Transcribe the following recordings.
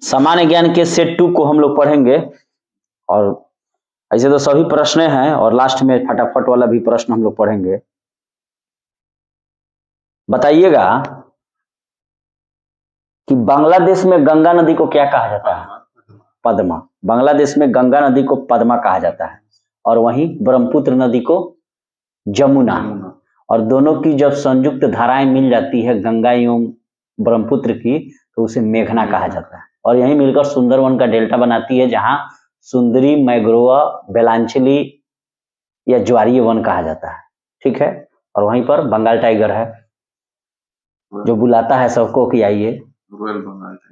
सामान्य ज्ञान के सेट 2 को हम लोग पढ़ेंगे और ऐसे तो सभी प्रश्न हैं और लास्ट में फटाफट वाला भी प्रश्न हम लोग पढ़ेंगे। बताइएगा कि बांग्लादेश में गंगा नदी को क्या कहा जाता है? पद्मा। बांग्लादेश में गंगा नदी को पद्मा कहा जाता है और वहीं ब्रह्मपुत्र नदी को जमुना। और दोनों की जब संयुक्त धाराएं मिल जाती है गंगा एवं ब्रह्मपुत्र की तो उसे मेघना कहा जाता है और यही मिलकर सुंदरवन का डेल्टा बनाती है जहां सुंदरी, मैग्रोवा, बेलांचली या ज्वारीय वन कहा जाता है। ठीक है। और वहीं पर बंगाल टाइगर है जो बुलाता है सबको कि आइए,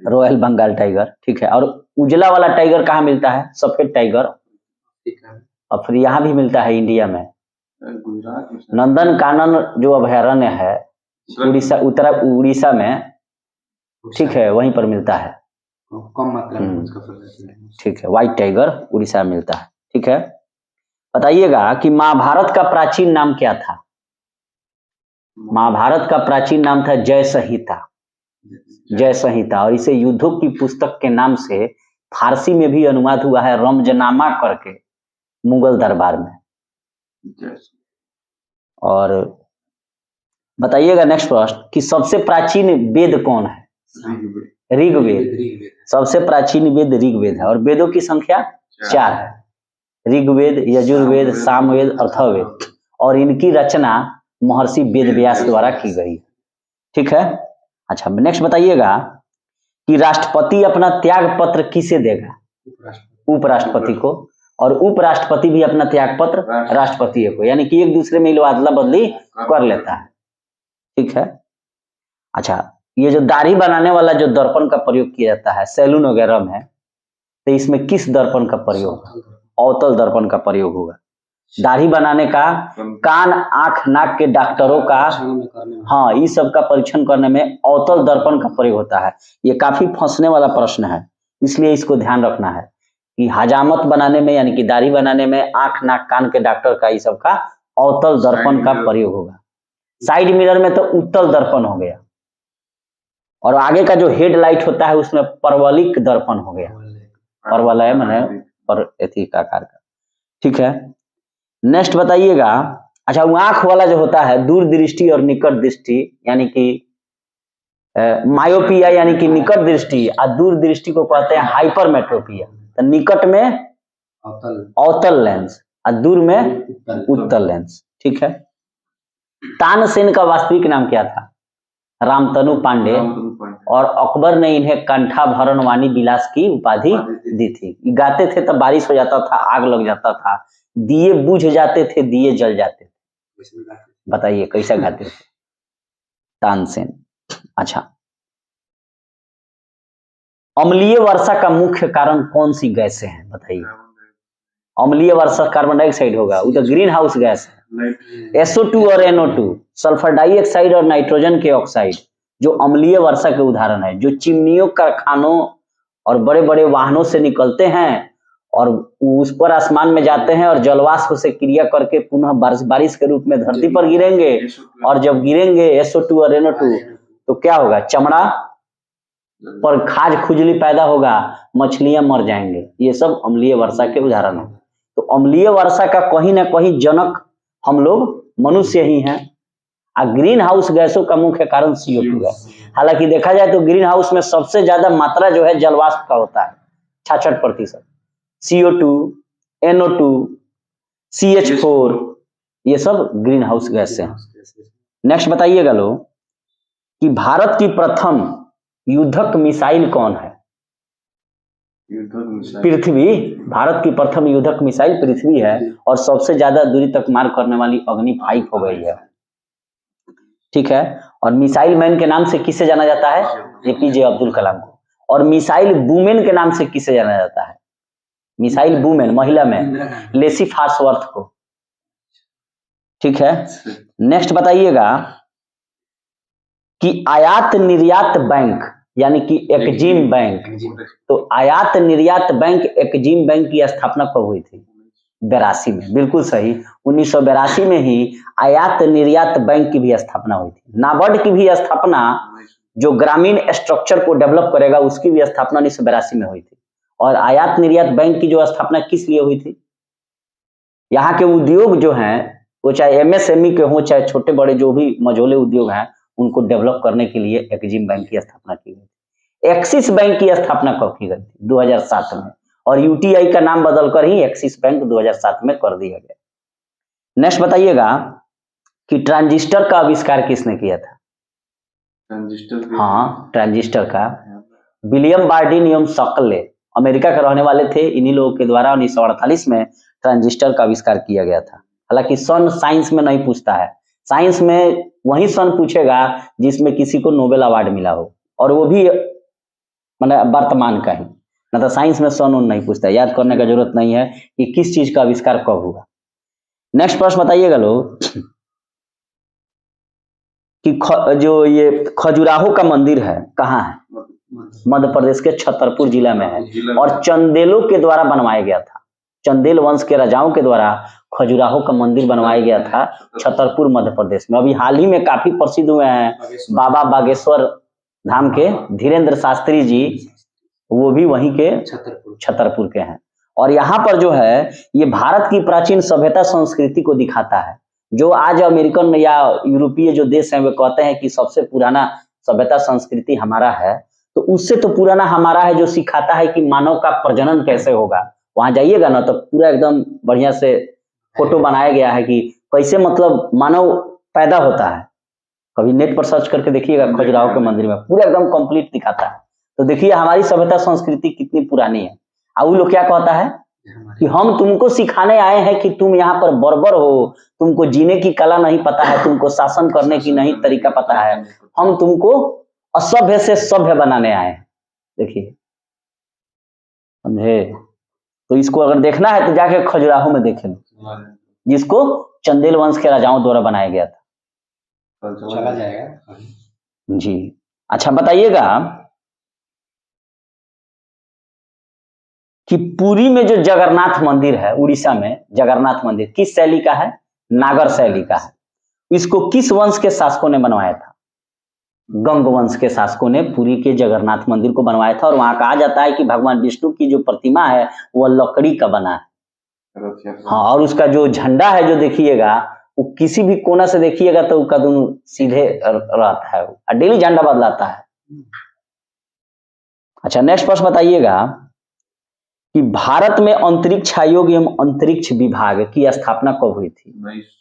रॉयल बंगाल टाइगर। ठीक है। और उजला वाला टाइगर कहाँ मिलता है? सफेद टाइगर। और फिर यहाँ भी मिलता है इंडिया में नंदन कानन जो अभयारण्य है उड़ीसा, उड़ीसा में। ठीक है, वहीं पर मिलता है कम मात्रा में उसका प्रदर्शन। ठीक है, व्हाइट टाइगर उड़ीसा में मिलता है। ठीक है। बताइएगा कि महाभारत का प्राचीन नाम क्या था? महाभारत का प्राचीन नाम था जय संहिता। जय संहिता। और इसे युद्धों की पुस्तक के नाम से फारसी में भी अनुवाद हुआ है रमजनामा करके मुगल दरबार में। और बताइएगा नेक्स्ट प्रश्न कि सबसे प्राचीन वेद कौन है? ऋग्वेद। सबसे प्राचीन वेद ऋग्वेद है और वेदों की संख्या 4 है। ऋग्वेद, यजुर्वेद, सामवेद, अथर्ववेद। और इनकी रचना महर्षि वेदव्यास द्वारा की गई। ठीक है। अच्छा, नेक्स्ट बताइएगा कि राष्ट्रपति अपना त्याग पत्र किसे देगा? उपराष्ट्रपति को। और उपराष्ट्रपति भी अपना त्याग पत्र राष्ट्रपति को, यानी कि एक दूसरे में अदला बदली कर लेता है। ठीक है। अच्छा, ये जो दाढ़ी बनाने वाला जो दर्पण का प्रयोग किया जाता है सैलून वगैरह में, तो इसमें किस दर्पण का प्रयोग? अवतल दर्पण का प्रयोग होगा। दाढ़ी बनाने का, कान, आंख, नाक के डॉक्टरों का, हाँ, इस सब का परीक्षण करने में अवतल दर्पण का प्रयोग होता है। ये काफी फंसने वाला प्रश्न है, इसलिए इसको ध्यान रखना है कि हजामत बनाने में यानी कि दाढ़ी बनाने में आंख, नाक, कान के डॉक्टर का इस सब का अवतल दर्पण का प्रयोग होगा। साइड मिरर में तो उत्तल दर्पण हो गया और आगे का जो हेडलाइट होता है उसमें परवलिक दर्पण हो गया। परवलय माने पर एथी का आकार का। ठीक है। नेक्स्ट बताइएगा। अच्छा, वो आंख वाला जो होता है दूरदृष्टि और निकट दृष्टि, यानी कि मायोपिया यानी कि निकट दृष्टि, और दूरदृष्टि को कहते हैं हाइपरमेट्रोपिया। तो निकट में अवतल लेंस और दूर में उत्तल लेंस। ठीक है। तानसेन का वास्तविक नाम क्या था? रामतनु पांडे। और अकबर ने इन्हें कंठाभरण वाणी विलास की उपाधि दी थी। गाते थे तब बारिश हो जाता था, आग लग जाता था, दिए बुझ जाते थे, दिए जल जाते थे। बताइए कैसा गाते थे तानसेन। अच्छा, अम्लीय वर्षा का मुख्य कारण कौन सी गैसें हैं? बताइए। अम्लीय वर्षा कार्बन डाइऑक्साइड होगा, वो तो ग्रीन हाउस गैस है। SO2 और NO2, सल्फर डाइऑक्साइड और नाइट्रोजन के ऑक्साइड जो अम्लीय वर्षा के उदाहरण है, जो चिमनियों, कारखानों और बड़े बड़े वाहनों से निकलते हैं और उस पर आसमान में जाते हैं और जलवाष्प से क्रिया करके पुनः बारिश के रूप में धरती पर गिरेंगे। और जब गिरेंगे SO2 और NO2 तो क्या होगा? चमड़ा पर खाज खुजली पैदा होगा, मछलियां मर जाएंगे। ये सब अम्लीय वर्षा के उदाहरण है। तो अम्लीय वर्षा का कहीं ना कहीं जनक हम लोग मनुष्य ही हैं। ग्रीन हाउस गैसों का मुख्य कारण CO2 है। हालांकि देखा जाए तो ग्रीन हाउस में सबसे ज्यादा मात्रा जो है जलवाष्प का होता है, 66%। CO2, NO2, CH4, ये सब ग्रीन हाउस गैस हैं। नेक्स्ट बताइएगा लोग कि भारत की प्रथम युद्धक मिसाइल कौन है? पृथ्वी। भारत की प्रथम युद्धक मिसाइल पृथ्वी है और सबसे ज्यादा दूरी तक मार करने वाली अग्नि 5 हो गई है। ठीक है। और मिसाइल मैन के नाम से किसे जाना जाता है? APJ अब्दुल कलाम को। और मिसाइल वुमेन के नाम से किसे जाना जाता है? मिसाइल वुमेन, महिला में, लेसी फार्सवर्थ को। ठीक है। नेक्स्ट बताइएगा कि आयात निर्यात बैंक यानी कि एक्जिम बैंक, तो आयात निर्यात बैंक एक्जिम बैंक की स्थापना कब हुई थी? 82 में। बिल्कुल सही। 1982 में ही आयात निर्यात बैंक की भी स्थापना हुई थी। नाबार्ड की भी स्थापना जो ग्रामीण स्ट्रक्चर को डेवलप करेगा उसकी भी स्थापना 1982 में हुई थी। और आयात निर्यात बैंक की जो स्थापना किस लिए हुई थी? यहाँ के उद्योग जो हैं वो चाहे एमएसएमई के हों चाहे छोटे बड़े जो भी मझोले उद्योग हैं उनको डेवलप करने के लिए एक्जिम बैंक की स्थापना की गई। एक्सिस बैंक की स्थापना कब की गई थी? 2007 में। और यूटीआई का नाम बदलकर ही एक्सिस बैंक 2007 में कर दिया गया। नेक्स्ट बताइएगा कि ट्रांजिस्टर का आविष्कार किसने किया था? ट्रांजिस्टर हाँ, ट्रांजिस्टर का विलियम बार्डिनियम शकले अमेरिका के रहने वाले थे। इन्हीं लोगों के द्वारा 1948 में ट्रांजिस्टर का आविष्कार किया गया था। हालांकि सन साइंस में नहीं पूछता है, साइंस में वही सन पूछेगा जिसमें किसी को नोबेल अवार्ड मिला हो, और वो भी मतलब वर्तमान का ही, ना तो साइंस में सन उन नहीं पूछता है। याद करने का जरूरत नहीं है कि किस चीज का आविष्कार कब हुआ। नेक्स्ट प्रश्न बताइएगा लोग कि जो ये खजुराहो का मंदिर है कहाँ है? मध्य प्रदेश के छतरपुर जिला में है और चंदेलों के द्वारा बनवाया गया था। चंदेल वंश के राजाओं के द्वारा खजुराहो का मंदिर बनवाया गया था छतरपुर मध्य प्रदेश में। अभी हाल ही में काफी प्रसिद्ध हुए हैं बाबा बागेश्वर धाम के धीरेन्द्र शास्त्री जी, वो भी वहीं के छतरपुर के हैं। और यहाँ पर जो है ये भारत की प्राचीन सभ्यता संस्कृति को दिखाता है। जो आज अमेरिकन या यूरोपीय जो देश हैं वे कहते हैं कि सबसे पुराना सभ्यता संस्कृति हमारा है, तो उससे तो पुराना हमारा है जो सिखाता है कि मानव का प्रजनन कैसे होगा। वहां जाइएगा ना तो पूरा एकदम बढ़िया से फोटो बनाया गया है कि कैसे मतलब मानव पैदा होता है। कभी नेट पर सर्च करके देखिएगा, खजुराहो के मंदिर में पूरा एकदम कंप्लीट दिखाता है। तो देखिए हमारी सभ्यता संस्कृति कितनी पुरानी है। और वो लोग क्या कहता है कि हम तुमको सिखाने आए हैं कि तुम यहाँ पर बर्बर हो, तुमको जीने की कला नहीं पता है, तुमको शासन करने की नहीं तरीका पता है, हम तुमको असभ्य से सभ्य बनाने आए हैं। देखिए समझे? तो इसको अगर देखना है तो जाके खजुराहो में देखें, जिसको चंदेल वंश के राजाओं द्वारा बनाया गया था। चला जाएगा जी। अच्छा बताइएगा कि पुरी में जो जगन्नाथ मंदिर है, उड़ीसा में जगन्नाथ मंदिर किस शैली का है? नागर शैली का है। इसको किस वंश के शासकों ने बनवाया था? गंग वंश के शासकों ने पुरी के जगन्नाथ मंदिर को बनवाया था। और वहां कहा जाता है कि भगवान विष्णु की जो प्रतिमा है वह लकड़ी का बना है। हाँ, और उसका जो झंडा है जो देखिएगा वो किसी भी कोना से देखिएगा तो उसका दोनों सीधे रहता है और डेली झंडा बदलाता है। अच्छा नेक्स्ट प्रश्न बताइएगा कि भारत में अंतरिक्ष आयोग एवं अंतरिक्ष विभाग की स्थापना कब हुई थी?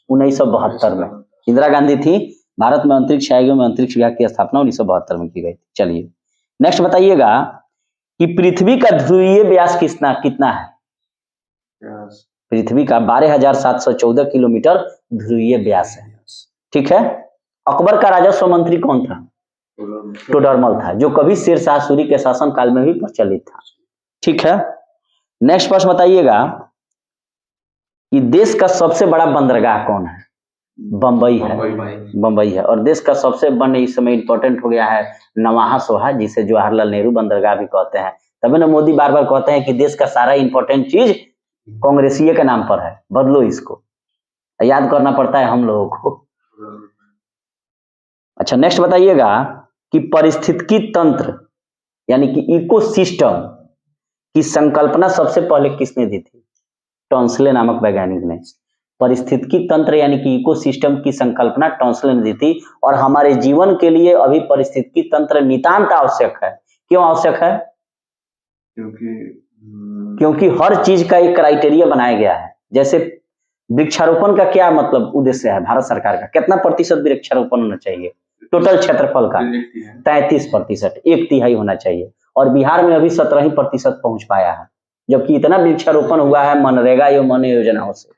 1972 में इंदिरा गांधी थी। भारत में अंतरिक्ष आयोग एवं अंतरिक्ष विभाग की स्थापना 1972 में की गई थी। चलिए नेक्स्ट बताइएगा कि पृथ्वी का ध्रुवीय व्यास कितना है? पृथ्वी का 12,714 किलोमीटर ध्रुवीय व्यास है। ठीक है। अकबर का राजस्व मंत्री कौन था? टोडरमल था, जो कभी शेरशाह सूरी के शासन काल में भी प्रचलित था। ठीक है। नेक्स्ट प्रश्न बताइएगा कि देश का सबसे बड़ा बंदरगाह कौन है? बंबई है। बंबई है। और देश का सबसे बड़ा इस समय इंपॉर्टेंट हो गया है नवाहा सोहा, जिसे जवाहरलाल नेहरू बंदरगाह भी कहते हैं। तभी ना मोदी बार बार कहते हैं कि देश का सारा इंपॉर्टेंट चीज कांग्रेसिये के नाम पर है, बदलो इसको। याद करना पड़ता है हम लोगों को। अच्छा नेक्स्ट बताइएगा कि पारिस्थितिकी तंत्र यानी कि इकोसिस्टम की संकल्पना सबसे पहले किसने दी थी? टॉन्सले नामक वैज्ञानिक ने। पारिस्थितिकी तंत्र यानी कि इकोसिस्टम की संकल्पना टॉन्सले ने दी थी। और हमारे जीवन के लिए अभी पारिस्थितिकी तंत्र नितांत आवश्यक है। क्यों आवश्यक है? क्योंकि हर चीज का एक क्राइटेरिया बनाया गया है। जैसे वृक्षारोपण का क्या मतलब उद्देश्य है भारत सरकार का? कितना प्रतिशत वृक्षारोपण होना चाहिए टोटल क्षेत्रफल का? 33%, 1/3 होना चाहिए। और बिहार में अभी 17% पहुंच पाया है, जबकि इतना वृक्षारोपण हुआ है मनरेगा एवं अन्य योजनाओं से।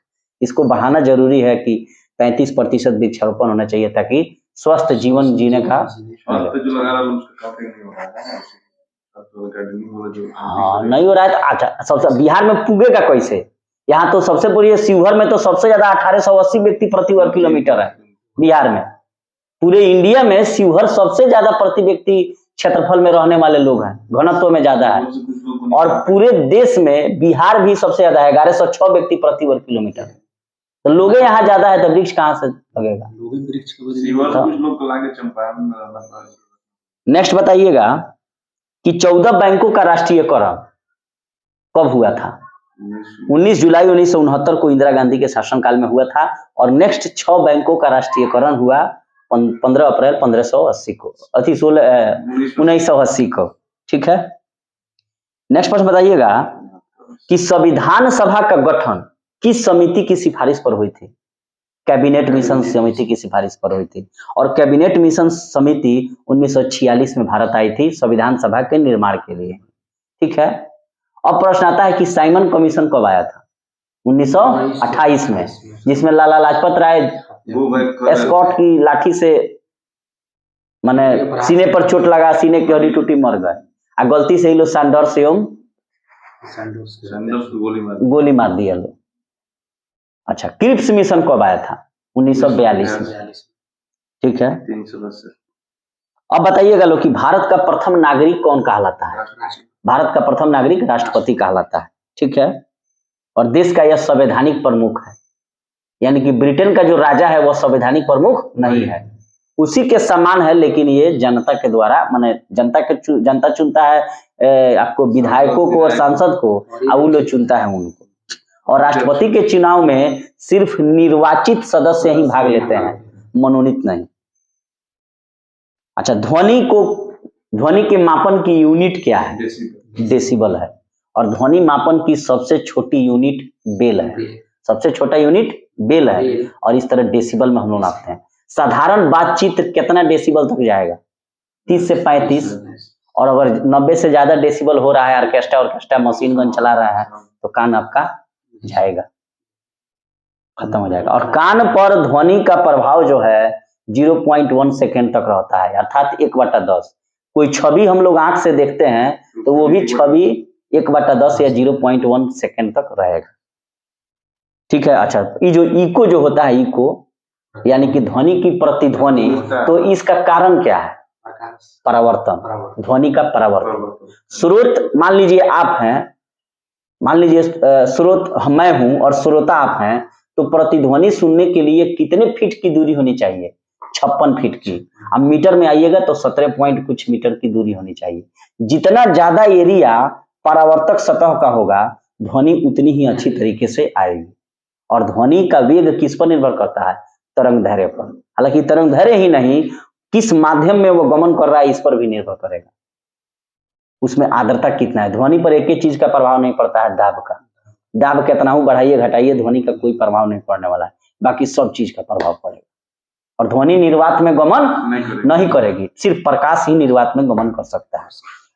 इसको बढ़ाना जरूरी है कि 33% वृक्षारोपण होना चाहिए ताकि स्वस्थ जीवन जीने का। हाँ नहीं हो रहा है तो अच्छा सबसे बिहार में पुगेगा कैसे? यहाँ तो सबसे बड़ी शिवहर में तो सबसे ज्यादा 1880 व्यक्ति प्रति वर्ग किलोमीटर है बिहार में। पूरे इंडिया में शिवहर सबसे ज्यादा प्रति व्यक्ति क्षेत्रफल में रहने वाले लोग हैं, घनत्व में ज्यादा है। और पूरे देश में बिहार भी सबसे ज्यादा है, 1106 व्यक्ति प्रति वर्ग किलोमीटर। तो लोग यहाँ ज्यादा है तो वृक्ष कहाँ से लगेगा? नेक्स्ट बताइएगा कि 14 बैंकों का राष्ट्रीयकरण कब हुआ था? 19 जुलाई 1969 को इंदिरा गांधी के शासनकाल में हुआ था। और नेक्स्ट 6 बैंकों का राष्ट्रीयकरण हुआ 15 अप्रैल 1580 को, 1980 को। ठीक है। नेक्स्ट प्रश्न बताइएगा कि संविधान सभा का गठन किस समिति की सिफारिश पर हुई थी? कैबिनेट मिशन समिति की सिफारिश पर हुई थी। और कैबिनेट मिशन समिति 1946 में भारत आई थी संविधान सभा के निर्माण के लिए। ठीक है। अब प्रश्न आता है कि साइमन कमीशन कब आया था? 1928 में, जिसमें लाला लाजपत राय एस्कॉट की लाठी से माने सीने पर चोट लगा, सीने की हड्डी टूटी, मर गए। आ गलती से ही लोग सैंडर्स एवं गोली मार दिया लोग। अच्छा, क्रिप्स मिशन कब आया था? 1942 में। ठीक है। अब बताइएगा लोग कि भारत का प्रथम नागरिक कौन कहलाता है? भारत का प्रथम नागरिक राष्ट्रपति कहलाता है। ठीक है। और देश का यह संवैधानिक प्रमुख है, यानी कि ब्रिटेन का जो राजा है वह संवैधानिक प्रमुख नहीं है, उसी के समान है, लेकिन ये जनता के द्वारा माने जनता चुनता है आपको विधायकों को और सांसद को, और वो लोग चुनता है उनको। और राष्ट्रपति के चुनाव में सिर्फ निर्वाचित सदस्य ही भाग लेते हैं, मनोनीत नहीं। अच्छा, ध्वनि के मापन की यूनिट क्या है? डेसिबल है। और ध्वनि मापन की सबसे छोटी यूनिट बेल है। सबसे छोटा यूनिट बेल है। और इस तरह डेसिबल में हम लोग नापते हैं। साधारण बातचीत कितना डेसिबल तक जाएगा? 30 से 35। और अगर 90 से ज्यादा डेसिबल हो रहा है, ऑर्केस्ट्रा मशीन गन चला रहा है, तो कान आपका जाएगा, खत्म हो जाएगा। और कान पर ध्वनि का प्रभाव जो है 0.1 सेकेंड तक रहता है, अर्थात 1/10। कोई छवि हम लोग आंख से देखते हैं तो वो भी छवि 1/10 या 0.1 सेकेंड तक रहेगा। ठीक है। अच्छा, ये जो इको जो होता है, इको यानी कि ध्वनि की प्रतिध्वनि, तो इसका कारण क्या है? परावर्तन, ध्वनि का परावर्तन। स्रोत मान लीजिए आप हैं, मान लीजिए स्रोत मैं हूं और श्रोता आप हैं, तो प्रतिध्वनि सुनने के लिए कितने फीट की दूरी होनी चाहिए? 56 फीट की। अब मीटर में आइएगा तो 17 पॉइंट कुछ मीटर की दूरी होनी चाहिए। जितना ज्यादा एरिया परावर्तक सतह का होगा, ध्वनि उतनी ही अच्छी तरीके से आएगी। और ध्वनि का वेग किस पर निर्भर करता है? तरंग दैर्घ्य पर। हालांकि तरंग दैर्घ्य ही नहीं, किस माध्यम में वो गमन कर रहा है इस पर भी निर्भर करेगा। उसमें आर्द्रता कितना है। ध्वनि पर एक ही चीज का प्रभाव नहीं पड़ता है, दाब का। दाब कितना हो बढ़ाइए घटाइए, ध्वनि का कोई प्रभाव नहीं पड़ने वाला है, बाकी सब चीज का प्रभाव पड़ेगा। और ध्वनि निर्वात में गमन नहीं करेगी, सिर्फ प्रकाश ही निर्वात में गमन कर सकता है,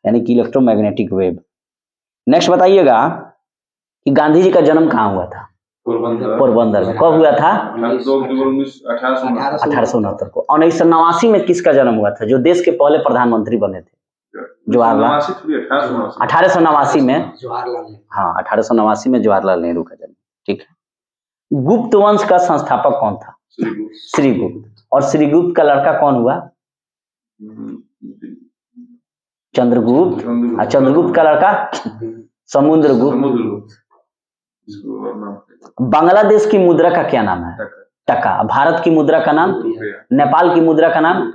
यानी कि इलेक्ट्रोमैग्नेटिक वेव। नेक्स्ट बताइएगा कि गांधी जी का जन्म कहाँ हुआ था? पोरबंदर में। कब हुआ था? 1869 को। 1989 में किसका जन्म हुआ था, जो देश के पहले प्रधानमंत्री बने थे? जवाहरलाल। 1889 में, हाँ 1889 में जवाहरलाल नेहरू का जन्म। ठीक है। गुप्त वंश का संस्थापक कौन था? श्रीगुप्त। और श्रीगुप्त का लड़का कौन हुआ? चंद्रगुप्त। और चंद्रगुप्त का लड़का समुद्रगुप्त। बांग्लादेश की मुद्रा का क्या नाम है? टका। भारत की मुद्रा का नाम? नेपाल की मुद्रा का नाम?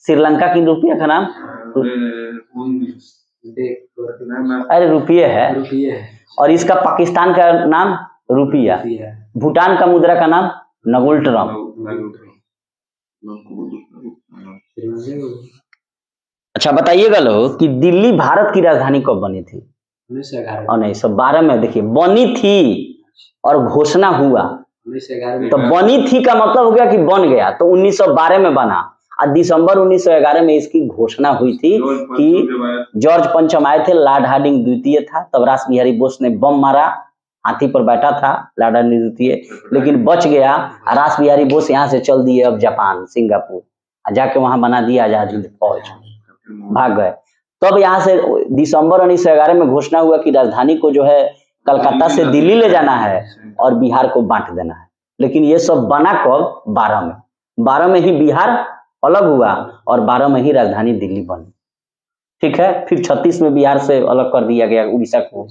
श्रीलंका की रुपया का नाम? अरे रुपये है। और इसका पाकिस्तान का नाम रुपया। भूटान का मुद्रा का नाम नगुल्टरम। अच्छा बताइएगा लोग कि दिल्ली भारत की राजधानी कब बनी थी? 1912 में। देखिए, बनी थी और घोषणा हुआ, तो बनी थी का मतलब हो गया कि बन गया, तो 1912 में बना। और दिसंबर 1911 में इसकी घोषणा हुई थी कि जॉर्ज पंचम आए थे, लॉर्ड हार्डिंग द्वितीय था, तब रास बिहारी बोस ने बम मारा, हाथी पर बैठा था लॉर्ड हार्डिंग द्वितीय, लेकिन बच गया। रास बिहारी बोस यहाँ से चल दिए अब जापान, सिंगापुर, जाके वहां बना दिया आजाद हिंद फौज, भाग गए। तब यहाँ से दिसंबर 1911 में घोषणा हुआ कि राजधानी को जो है कलकत्ता से दिल्ली ले जाना है और बिहार को बांट देना है। लेकिन ये सब बना कब? 12 में। 12 में ही बिहार अलग हुआ और 12 में ही राजधानी दिल्ली बनी। ठीक है। फिर 36 में बिहार से अलग कर दिया गया उड़ीसा को।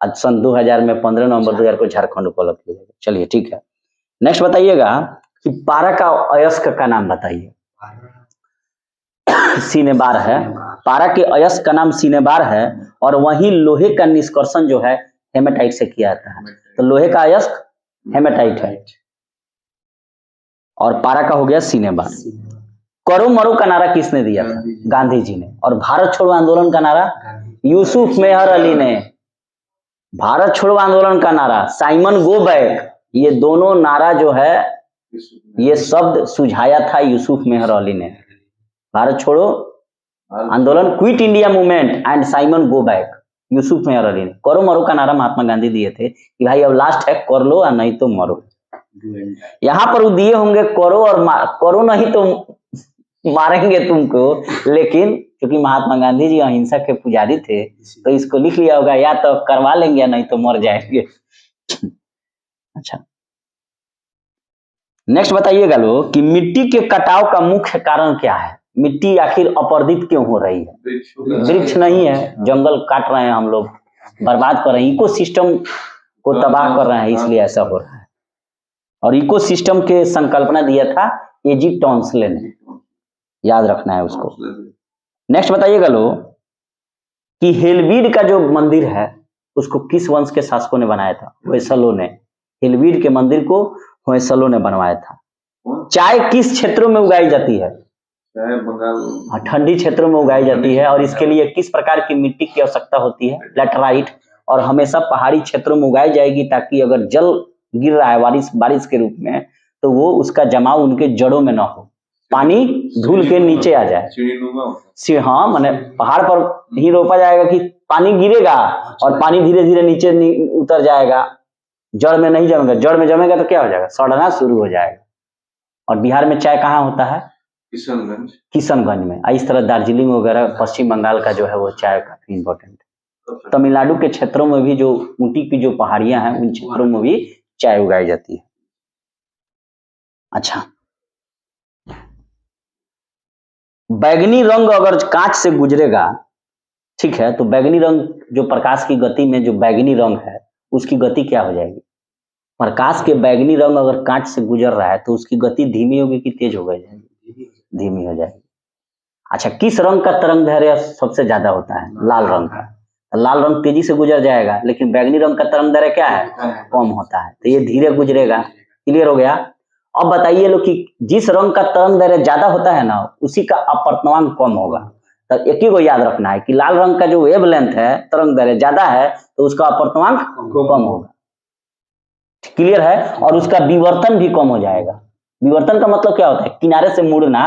आज सन 2000 में 15 नवंबर 2000 को झारखंड को अलग किया गया। चलिए ठीक है। नेक्स्ट बताइएगा कि पारा का अयस्क का नाम बताइए। सीनेबार है। पारा के अयस्क का नाम सीनेबार है और वहीं लोहे का निष्कर्षण जो है हेमेटाइट से किया जाता है। तो लोहे का अयस्क हेमेटाइट है और पारा का हो गया सीनेबार। करो मरो का नारा किसने दिया था? गांधी जी ने। और भारत छोड़ो आंदोलन का नारा यूसुफ मेहर अली ने। भारत छोड़ो आंदोलन का नारा साइमन गो बैक, ये दोनों नारा जो है ये शब्द सुझाया था यूसुफ मेहर अली ने। भारत छोड़ो आंदोलन, quit India movement and Simon go back, Yusuf Meher Ali ने। करो मरो का नारा महात्मा गांधी दिए थे कि भाई अब लास्ट है, कर लो और नहीं तो मरो। यहाँ पर वो दिए होंगे करो और करो नहीं तो मारेंगे तुमको, लेकिन क्योंकि महात्मा गांधी जी अहिंसा के पुजारी थे तो इसको लिख लिया होगा या तो करवा लेंगे या नहीं तो मर जाएंगे। अच्छा, नेक्स्ट बताइएगा लोग कि मिट्टी के कटाव का मुख्य कारण क्या है? मिट्टी आखिर अपरदित क्यों हो रही है? वृक्ष नहीं है, जंगल काट रहे हैं हम लोग, बर्बाद कर रहे हैं, इकोसिस्टम को तबाह कर रहे हैं, इसलिए ऐसा हो रहा है। और इकोसिस्टम के संकल्पना दिया था एजी टॉन्सले ने, याद रखना है उसको। नेक्स्ट बताइएगा लोग कि हेलवीड का जो मंदिर है उसको किस वंश के शासकों ने बनाया था? होयसलों ने। हेलवीड के मंदिर को होयसलों ने बनवाया था। चाय किस क्षेत्रों में उगाई जाती है? बंगाल, ठंडी क्षेत्रों में उगाई जाती है। और इसके लिए किस प्रकार की मिट्टी की आवश्यकता होती है? लैटराइट। और हमेशा पहाड़ी क्षेत्रों में उगाई जाएगी ताकि अगर जल गिर रहा है बारिश के रूप में तो वो उसका जमाव उनके जड़ों में ना हो, पानी धूल के नीचे आ जाए। हाँ, माने पहाड़ पर ही रोपा जाएगा कि पानी गिरेगा और पानी धीरे धीरे नीचे उतर जाएगा, जड़ में नहीं जमेगा। जड़ में जमेगा तो क्या हो जाएगा? सड़ना शुरू हो जाएगा। और बिहार में चाय कहाँ होता है? किशनगंज में। इस तरह दार्जिलिंग वगैरह पश्चिम बंगाल का जो है वो चाय काफी इम्पोर्टेंट है। तमिलनाडु के क्षेत्रों में भी जो ऊटी की जो पहाड़ियां हैं उन क्षेत्रों में भी चाय उगाई जाती है। अच्छा, बैगनी रंग अगर कांच से गुजरेगा, ठीक है, तो बैगनी रंग जो प्रकाश की गति में जो बैगनी रंग है उसकी गति क्या हो जाएगी? प्रकाश के बैगनी रंग अगर कांच से गुजर रहा है तो उसकी गति धीमी होगी कि तेज हो जाएगी? धीमी हो जाएगी। अच्छा, किस रंग का तरंग दैर्घ्य सबसे ज्यादा होता है? लाल रंग का। लाल रंग तेजी से गुजर जाएगा, लेकिन बैगनी रंग का तरंग दैर्घ्य क्या है? कम होता है, तो ये धीरे गुजरेगा। क्लियर हो गया? अब बताइए लोग कि जिस रंग का तरंग दैर्घ्य ज्यादा होता है ना उसी का अपवर्तनांक कम होगा। तो एक ही को याद रखना है कि लाल रंग का जो वेवलेंथ है, तरंग दैर्घ्य ज्यादा है तो उसका अपवर्तनांक कम होगा। क्लियर है? और उसका विवर्तन भी कम हो जाएगा। विवर्तन का मतलब क्या होता है? किनारे से मुड़ना।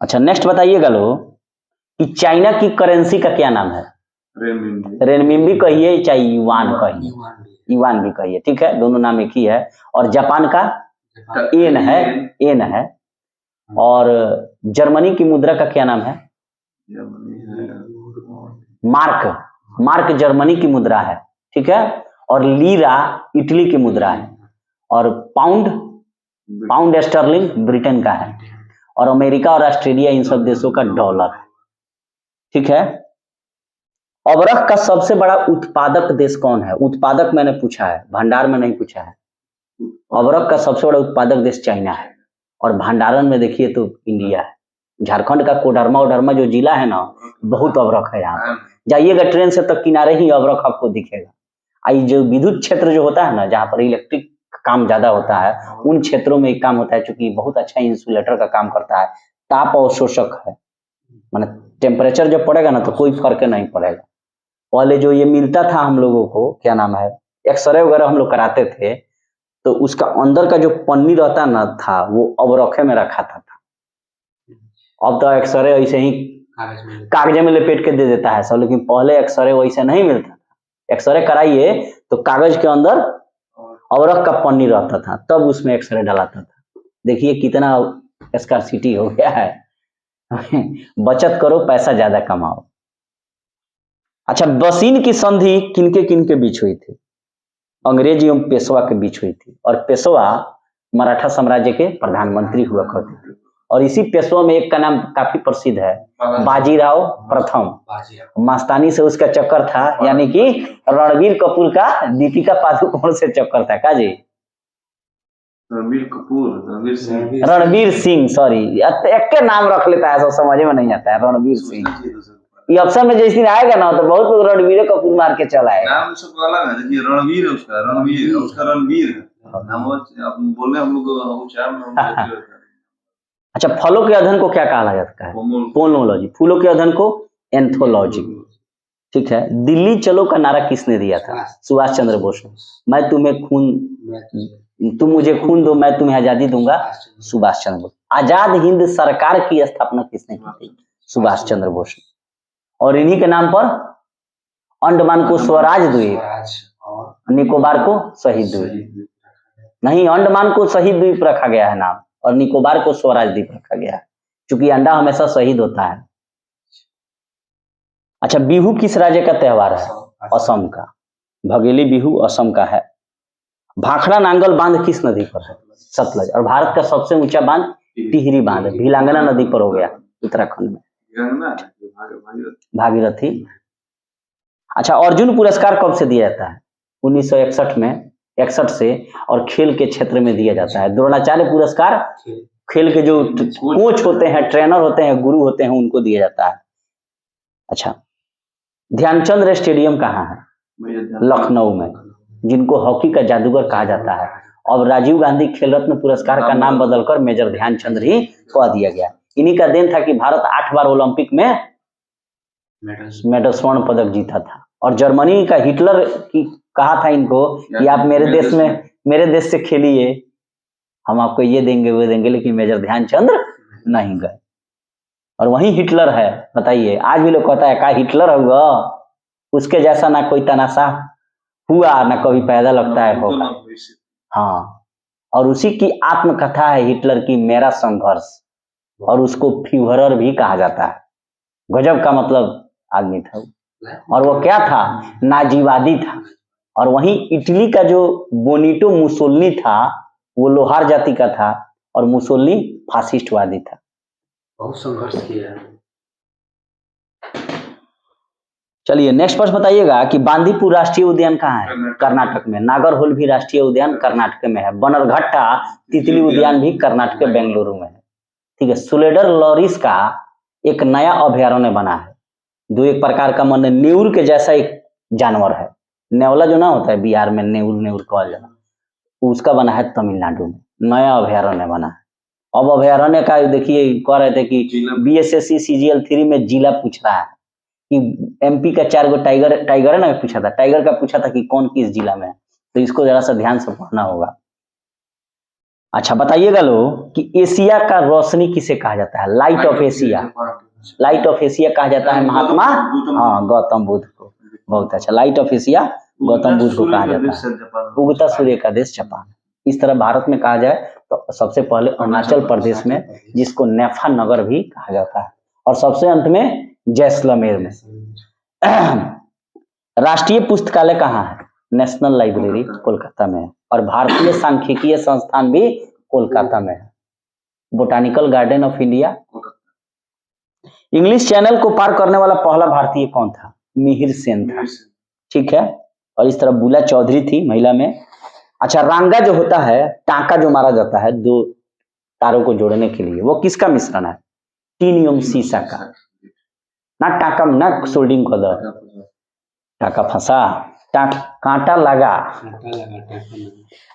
अच्छा, नेक्स्ट बताइएगा लोग कि चाइना की करेंसी का क्या नाम है? रेनमिनबी कहिए चाहे युआन कहिए, युआन भी कहिए, ठीक है, दोनों नाम एक ही है। और जापान का येन है, येन है। और जर्मनी की मुद्रा का क्या नाम है? मार्क, मार्क जर्मनी की मुद्रा है, ठीक है। और लीरा इटली की मुद्रा है। और पाउंड, पाउंड स्टर्लिंग ब्रिटेन का है। और अमेरिका और ऑस्ट्रेलिया इन सब देशों का डॉलर है, ठीक है। अबरख का सबसे बड़ा उत्पादक देश कौन है? उत्पादक मैंने पूछा है, भंडार में नहीं पूछा है। अबरख का सबसे बड़ा उत्पादक देश चाइना है और भंडारण में देखिए तो इंडिया है। झारखंड का कोडरमा ओडरमा जो जिला है ना, बहुत अबरख है यहाँ पर। जाइएगा ट्रेन से तक किनारे ही अबरख आपको दिखेगा। आई जो विद्युत क्षेत्र जो होता है ना, जहाँ पर इलेक्ट्रिक काम ज्यादा होता है, उन क्षेत्रों में एक काम होता है, चूंकि बहुत अच्छा इंसुलेटर का काम करता है, ताप अवशोषक है, माने टेम्परेचर जब पड़ेगा ना तो कोई फर्क नहीं पड़ेगा। पहले जो ये मिलता था हम लोगों को, क्या नाम है, एक्सरे वगैरह हम लोग कराते थे, तो उसका अंदर का जो पन्नी रहता ना था वो अबरखे में रखा था। अब तो एक्सरे ऐसे ही कागज में लपेट के दे देता है सब, लेकिन पहले एक्सरे वैसे नहीं मिलता था। एक्सरे कराइए तो कागज के अंदर अबरख का पन्नी रहता था, तब उसमें एक्सरे डलाता था। देखिए कितना स्कार्सिटी हो गया है। बचत करो, पैसा ज्यादा कमाओ। अच्छा, बसीन की संधि किनके किनके बीच हुई थी? अंग्रेज एवं पेशवा के बीच हुई थी। और पेशवा मराठा साम्राज्य के प्रधानमंत्री हुआ करते थे। और इसी पेशवा में एक का नाम काफी प्रसिद्ध है, बाजीराव प्रथम। मस्तानी से उसका चक्कर था, यानी कि रणबीर कपूर का दीपिका पादुकोण से चक्कर था। का जी? रणबीर कपूर, रणबीर सिंह, रणवीर सिंह, सॉरी, एक के नाम रख लेता है, सब समझ में नहीं आता है। रणवीर सिंह ये ऑप्शन में जिस दिन आएगा ना तो बहुत लोग रणवीर कपूर मार के चला आएगा। नाम सबका अलग है, देखिए रणवीर है उसका, रणवीर उसका रणवीर है नाम। आप बोले हम लोग चार में अच्छा, फलों के अध्ययन को क्या कहा जाता है? पोमोलॉजी। फूलों के अध्ययन को एंथोलॉजी। ठीक है। दिल्ली चलो का नारा किसने दिया था? सुभाष चंद्र बोस ने। मैं तुम्हें खून, तुम मुझे खून दो, मैं तुम्हें आजादी दूंगा, सुभाष चंद्र बोस। आजाद हिंद सरकार की स्थापना किसने की थी? सुभाष चंद्र बोस ने। और इन्हीं के नाम पर अंडमान को स्वराज द्वीप, निकोबार को शहीद द्वीप, नहीं, अंडमान को शहीद द्वीप रखा गया है नाम, और निकोबार को स्वराज द्वीप रखा गया है, क्योंकि अंडा हमेशा शहीद होता है। अच्छा, बिहू किस राज्य का त्योहार है? असम का। भगेली बिहू असम का है। भाखड़ा नांगल बांध किस नदी पर है? सतलज। और भारत का सबसे ऊंचा बांध टिहरी बांध, भीलांगना नदी पर हो गया, उत्तराखंड में, भागीरथी। अच्छा, अर्जुन पुरस्कार कब से दिया जाता है? 1961 में, 61 से, और खेल के क्षेत्र में दिया जाता है। द्रोणाचार्य पुरस्कार खेल के जो कोच होते हैं, ट्रेनर होते हैं, गुरु होते हैं, उनको दिया जाता है। अच्छा, ध्यानचंद स्टेडियम कहाँ है? लखनऊ में, जिनको हॉकी का जादूगर कहा जाता है। अब राजीव गांधी खेल रत्न पुरस्कार का नाम बदलकर मेजर ध्यानचंद ही कह दिया गया। इन्हीं का देन था कि भारत 8 बार ओलंपिक में मेडल, स्वर्ण पदक जीता था। और जर्मनी का हिटलर की कहा था इनको कि आप मेरे देश से खेलिए, हम आपको ये देंगे वो देंगे, लेकिन मेजर ध्यानचंद नहीं गए। और वही हिटलर है, बताइए, आज भी लोग कहता है का हिटलर होगा, उसके जैसा ना कोई तनाशा हुआ ना कभी पैदा लगता है होगा। हाँ, और उसी की आत्मकथा है हिटलर की, मेरा संघर्ष, और उसको फ्यूहरर भी कहा जाता है। गजब का मतलब आदमी था। और वो क्या था? नाजीवादी था। और वहीं इटली का जो बोनीटो मुसोलिनी था, वो लोहार जाति का था, और मुसोलिनी फासिस्टवादी था। बहुत संघर्ष किया है। चलिए नेक्स्ट प्रश्न बताइएगा कि बांदीपुर राष्ट्रीय उद्यान कहाँ है? कर्नाटक में। नागरहोल भी राष्ट्रीय उद्यान कर्नाटक में है। बनरघट्टा तितली उद्यान भी कर्नाटक के बेंगलुरु में है। ठीक है। सुलेडर लॉरिस का एक नया अभ्यारण्य बना है। दो एक प्रकार का मन नेउर के जैसा एक जानवर है, नेवला जो ना होता है बिहार में, नेउर कहा जाता है, उसका बना है तमिलनाडु में, नया अभ्यारण्य बना है। अब अभ्यारण्य का देखिए, कह रहे थे कि BSSC CGL 3 में जिला पूछ रहा है कि MP का 4 गो टाइगर है ना, पूछा था, टाइगर का पूछा था कि कौन किस जिला में है, तो इसको जरा सा ध्यान से पढ़ना होगा। अच्छा, बताइएगा लोग कि एशिया का रोशनी किसे कहा जाता है? Light of Asia. Light of Asia कहा जाता है महात्मा गौतम बुद्ध को। बहुत अच्छा, light of Asia Gautam Buddha को कहा जाता है। उगता सूर्य का देश जापान। इस तरह भारत में कहा जाए तो सबसे पहले अरुणाचल प्रदेश में, जिसको नेफा नगर भी कहा जाता है, और सबसे अंत में जैसलमेर में। राष्ट्रीय पुस्तकालय कहाँ है? नेशनल लाइब्रेरी कोलकाता में है। और भारतीय सांख्यिकीय संस्थान भी कोलकाता में है। Botanical garden of India. English channel को पार करने वाला पहला भारतीय कौन था? मिहिर सेन था। ठीक है। और इस तरह बुला चौधरी थी महिला में। अच्छा, रांगा जो होता है, टांका जो मारा जाता है दो तारों को जोड़ने के लिए, वो किसका मिश्रण है? टीनियम सीसा का। ना टांका ना सोल्डिंग को दो, टांका फंसा, कांटा लगा।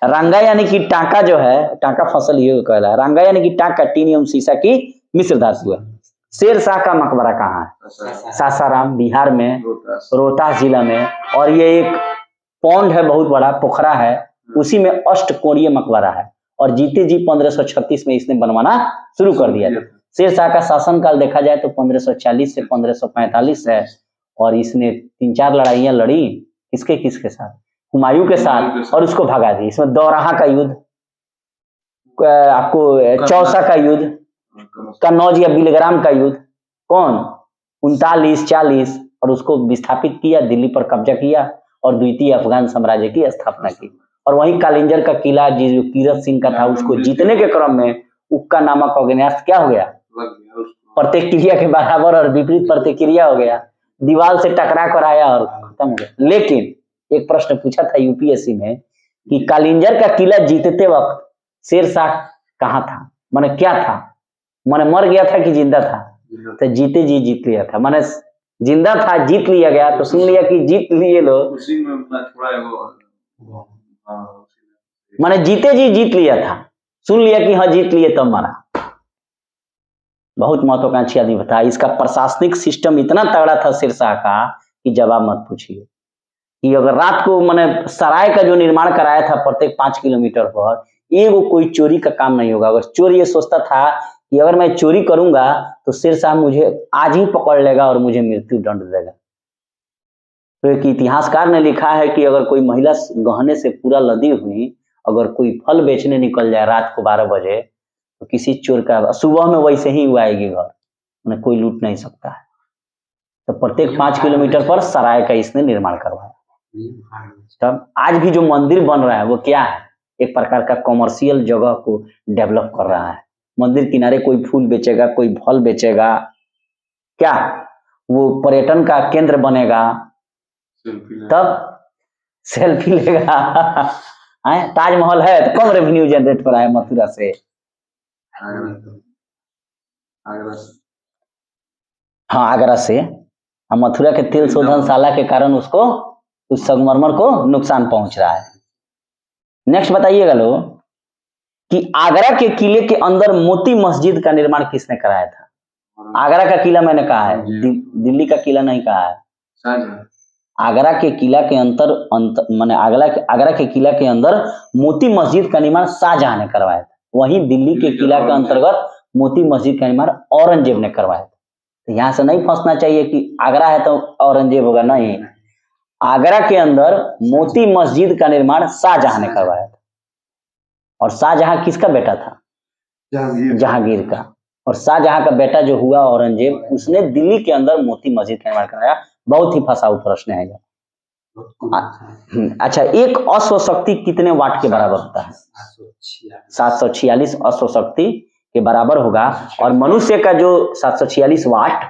रांगा यानी कि टांका जो है, टांका फसल ये कहला है। रांगा यानी कि टांका टीनियम सीसा की मिश्र धातु है। शेर शाह का मकबरा कहाँ है? सासाराम, बिहार में, रोहतास जिला में। और ये एक पौंड है, बहुत बड़ा पोखरा है, उसी में अष्टकोणीय मकबरा है। और जीते जी 1536 में इसने बनवाना शुरू कर दिया। शेर शाह का शासनकाल देखा जाए तो 1540 से 1545 है। और इसने 3-4 लड़ाइयां लड़ी, किसके साथ? हुमायूं के साथ, और उसको भगा दी। इसमें दौराहा का युद्ध, आपको चौसा का युद्ध, कन्नौज या बिलग्राम का युद्ध, कौन 39-40, और उसको विस्थापित किया, दिल्ली पर कब्जा किया, और द्वितीय अफगान साम्राज्य की स्थापना की। और वहीं कालिंजर का किला जो कीरत सिंह का था, उसको जीतने के क्रम में उक्का नामक अग्न्यास्त्र क्या हो गया? प्रतिक्रिया के बराबर और विपरीत प्रतिक्रिया हो गया, दीवार से टकरा कर आया और खत्म हो गया। लेकिन एक प्रश्न पूछा था UPSC में कि कालिंजर का किला जीतते वक्त शेरशाह कहाँ था, माने क्या था, माने मर गया था कि जिंदा था, तो जीते जी जीत लिया था, माने जिंदा था जीत लिया गया, तो सुन लिया कि जीत लिए लोग, उसी में अपना थोड़ा एगो हाँ माने जीते जी जीत लिया था, सुन लिया कि हाँ जीत लिए तब मरा। बहुत महत्वाकांक्षी आदमी था। इसका प्रशासनिक सिस्टम इतना तगड़ा था शेरशाह का कि जवाब मत पूछिए, कि अगर रात को मैंने सराय का जो निर्माण कराया था प्रत्येक 5 किलोमीटर पर, एगो कोई चोरी का काम नहीं होगा। अगर चोर ये सोचता था कि अगर मैं चोरी करूंगा तो शेरशाह मुझे आज ही पकड़ लेगा और मुझे मृत्यु दंड देगा। तो एक इतिहासकार ने लिखा है कि अगर कोई महिला गहने से पूरा लदी हुई अगर कोई फल बेचने निकल जाए रात को 12 बजे, तो किसी चोर का सुबह में वैसे ही वो आएगी घर, उन्हें कोई लूट नहीं सकता है। तो प्रत्येक 5 किलोमीटर पर सराय का इसने निर्माण करवाया। तब आज भी जो मंदिर बन रहा है वो क्या है, एक प्रकार का कॉमर्शियल जगह को डेवलप कर रहा है। मंदिर किनारे कोई फूल बेचेगा, कोई फल बेचेगा, क्या वो पर्यटन का केंद्र बनेगा, तब सेल्फी लेगा। ताजमहल है तो कम रेवेन्यू जनरेट हो रहा है मथुरा से, हाँ आगरा से। मथुरा के तेल शोधनशाला के कारण उसको उस संगमरमर को नुकसान पहुंच रहा है। नेक्स्ट बताइएगा लोग कि आगरा के किले के अंदर मोती मस्जिद का निर्माण किसने कराया था? आगरा का किला मैंने कहा है, दिल्ली का किला नहीं कहा है। आगरा के किला के माने आगरा के किला के अंदर मोती मस्जिद का निर्माण शाहजहां ने करवाया था। वहीं दिल्ली के किला के अंतर्गत मोती मस्जिद का निर्माण औरंगजेब ने करवाया था। तो यहाँ से नहीं फंसना चाहिए कि आगरा है तो औरंगजेब होगा, नहीं। आगरा के अंदर मोती मस्जिद का निर्माण शाहजहां ने करवाया था। और शाहजहां किसका बेटा था? जहांगीर का। और शाहजहां का बेटा जो हुआ औरंगजेब, उसने दिल्ली के अंदर मोती मस्जिद का निर्माण कराया। बहुत ही फंसाऊ प्रश्न है ये। अच्छा, एक अश्वशक्ति कितने वाट के बराबर होता है? 746 अश्वशक्ति के बराबर होगा। और मनुष्य का जो 746 वाट,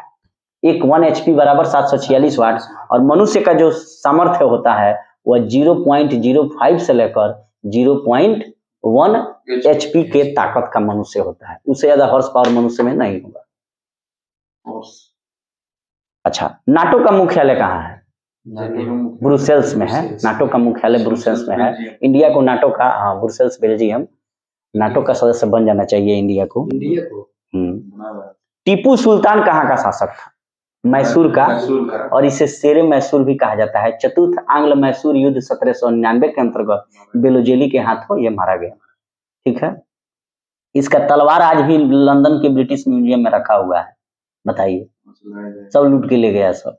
एक 1 HP बराबर 746 वाट, और मनुष्य का जो सामर्थ्य होता है वह 0.05 से लेकर 0.1 HP के ताकत का मनुष्य होता है। उससे ज्यादा हॉर्स पावर मनुष्य में नहीं होगा। अच्छा, नाटो का मुख्यालय कहाँ है? ब्रुसेल्स में है। नाटो का मुख्यालय ब्रुसेल्स में है। इंडिया को नाटो का, हाँ ब्रुसेल्स बेल्जियम, नाटो का सदस्य बन जाना चाहिए इंडिया को। टीपू सुल्तान कहाँ का शासक था? मैसूर का, और इसे शेरे मैसूर भी कहा जाता है। चतुर्थ आंग्ल मैसूर युद्ध 1799 के अंतर्गत बेलोजेली के हाथों ये मारा गया। ठीक है, इसका तलवार आज भी लंदन के ब्रिटिश म्यूजियम में रखा हुआ है। बताइए, सब लूट के ले गया, सब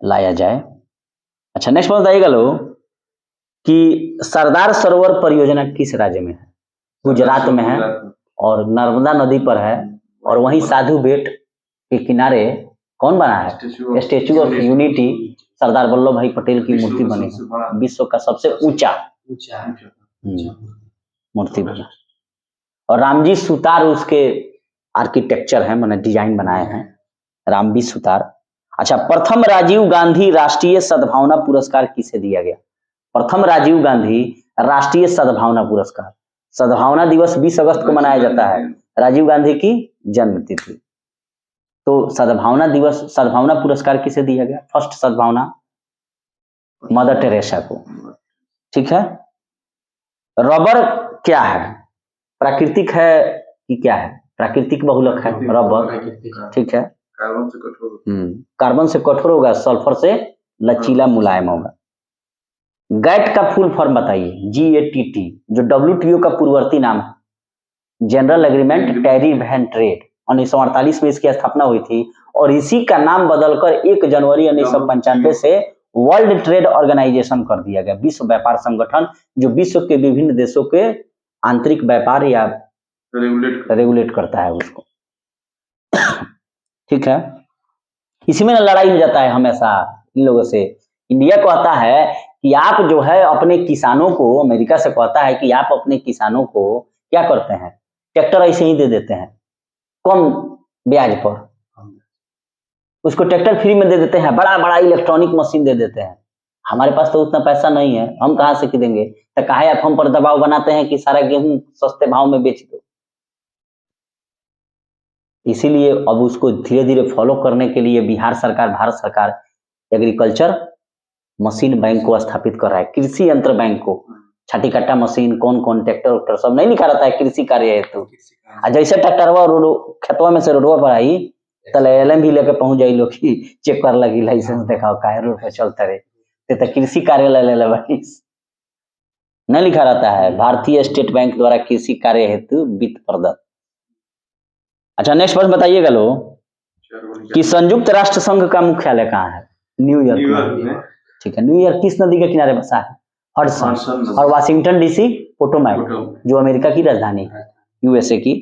लाया जाए। अच्छा, नेक्स्ट बताइएगा लोग कि सरदार सरोवर परियोजना किस राज्य में है? गुजरात में है, और नर्मदा नदी पर है। और वहीं साधु बेट के किनारे कौन बना है? Statue of unity, Sardar Vallabh भाई पटेल की मूर्ति बनी है। विश्व का सबसे ऊंचा मूर्ति बना। और रामजी सुतार उसके आर्किटेक्चर है, मैंने डिजाइन बनाए हैं, रामजी सुतार। अच्छा, प्रथम राजीव गांधी राष्ट्रीय सद्भावना पुरस्कार किसे दिया गया? प्रथम राजीव गांधी राष्ट्रीय सद्भावना पुरस्कार। सद्भावना दिवस 20 अगस्त को मनाया जाता है, राजीव गांधी की जन्मतिथि। तो सद्भावना दिवस, सद्भावना पुरस्कार किसे दिया गया? फर्स्ट सद्भावना मदर टेरेसा को। ठीक है। रबर क्या है? प्राकृतिक है कि क्या है? प्राकृतिक बहुलक है रबर। ठीक है, कार्बन से कठोर, कार्बन से कठोर होगा, सल्फर से लचीला मुलायम होगा। गैट का फुल फॉर्म बताइए। GATT, जो WTO का पूर्ववर्ती नाम है, general agreement tariff and trade. 1948 में इसकी स्थापना हुई थी, और इसी का नाम बदलकर 1 जनवरी 1995 से वर्ल्ड ट्रेड ऑर्गेनाइजेशन कर दिया गया। विश्व व्यापार संगठन, जो विश्व के विभिन्न देशों के आंतरिक व्यापार या रेगुलेट करता है उसको। ठीक है, इसी में लड़ाई हो जाता है हमेशा इन लोगों से। इंडिया को आता है कि आप जो है अपने किसानों को, अमेरिका से कहता है कि आप अपने किसानों को क्या करते हैं, ट्रैक्टर ऐसे ही दे देते हैं कम ब्याज पर। उसको ट्रैक्टर फ्री में दे देते हैं, बड़ा बड़ा इलेक्ट्रॉनिक मशीन दे देते हैं, हमारे पास तो उतना पैसा नहीं है, हम कहाँ से खरीदेंगे, तो काहे आप हम पर दबाव बनाते हैं कि सारा गेहूं सस्ते भाव में बेच दो। इसीलिए अब उसको धीरे धीरे फॉलो करने के लिए बिहार सरकार, भारत सरकार एग्रीकल्चर मशीन बैंक को स्थापित कर रहा है, कृषि यंत्र बैंक को। छाटी कट्टा मशीन, कौन ट्रैक्टर वैक्टर सब नहीं लिखा रहता है कृषि कार्य हेतु। जैसे ट्रैक्टरवा रोड खेतवा में से रोडवा पर आई तले एलएम भी लेके पहुंच जाई लोग की चेक कर लगी लाइसेंस दिखाओ काहे रोड पर चलता रे, तो कृषि कार्यालय ले ले नहीं लिखा रहता है भारतीय स्टेट बैंक द्वारा कृषि कार्य हेतु वित्त प्रदत्त। अच्छा नेक्स्ट प्रश्न बताइएगा लो कि संयुक्त राष्ट्र संघ का मुख्यालय कहाँ है? न्यूयॉर्क में। ठीक है, न्यूयॉर्क किस नदी के किनारे बसा है? हडसन। और वाशिंगटन डीसी पोटोमैक जो अमेरिका की राजधानी है, यूएसए की।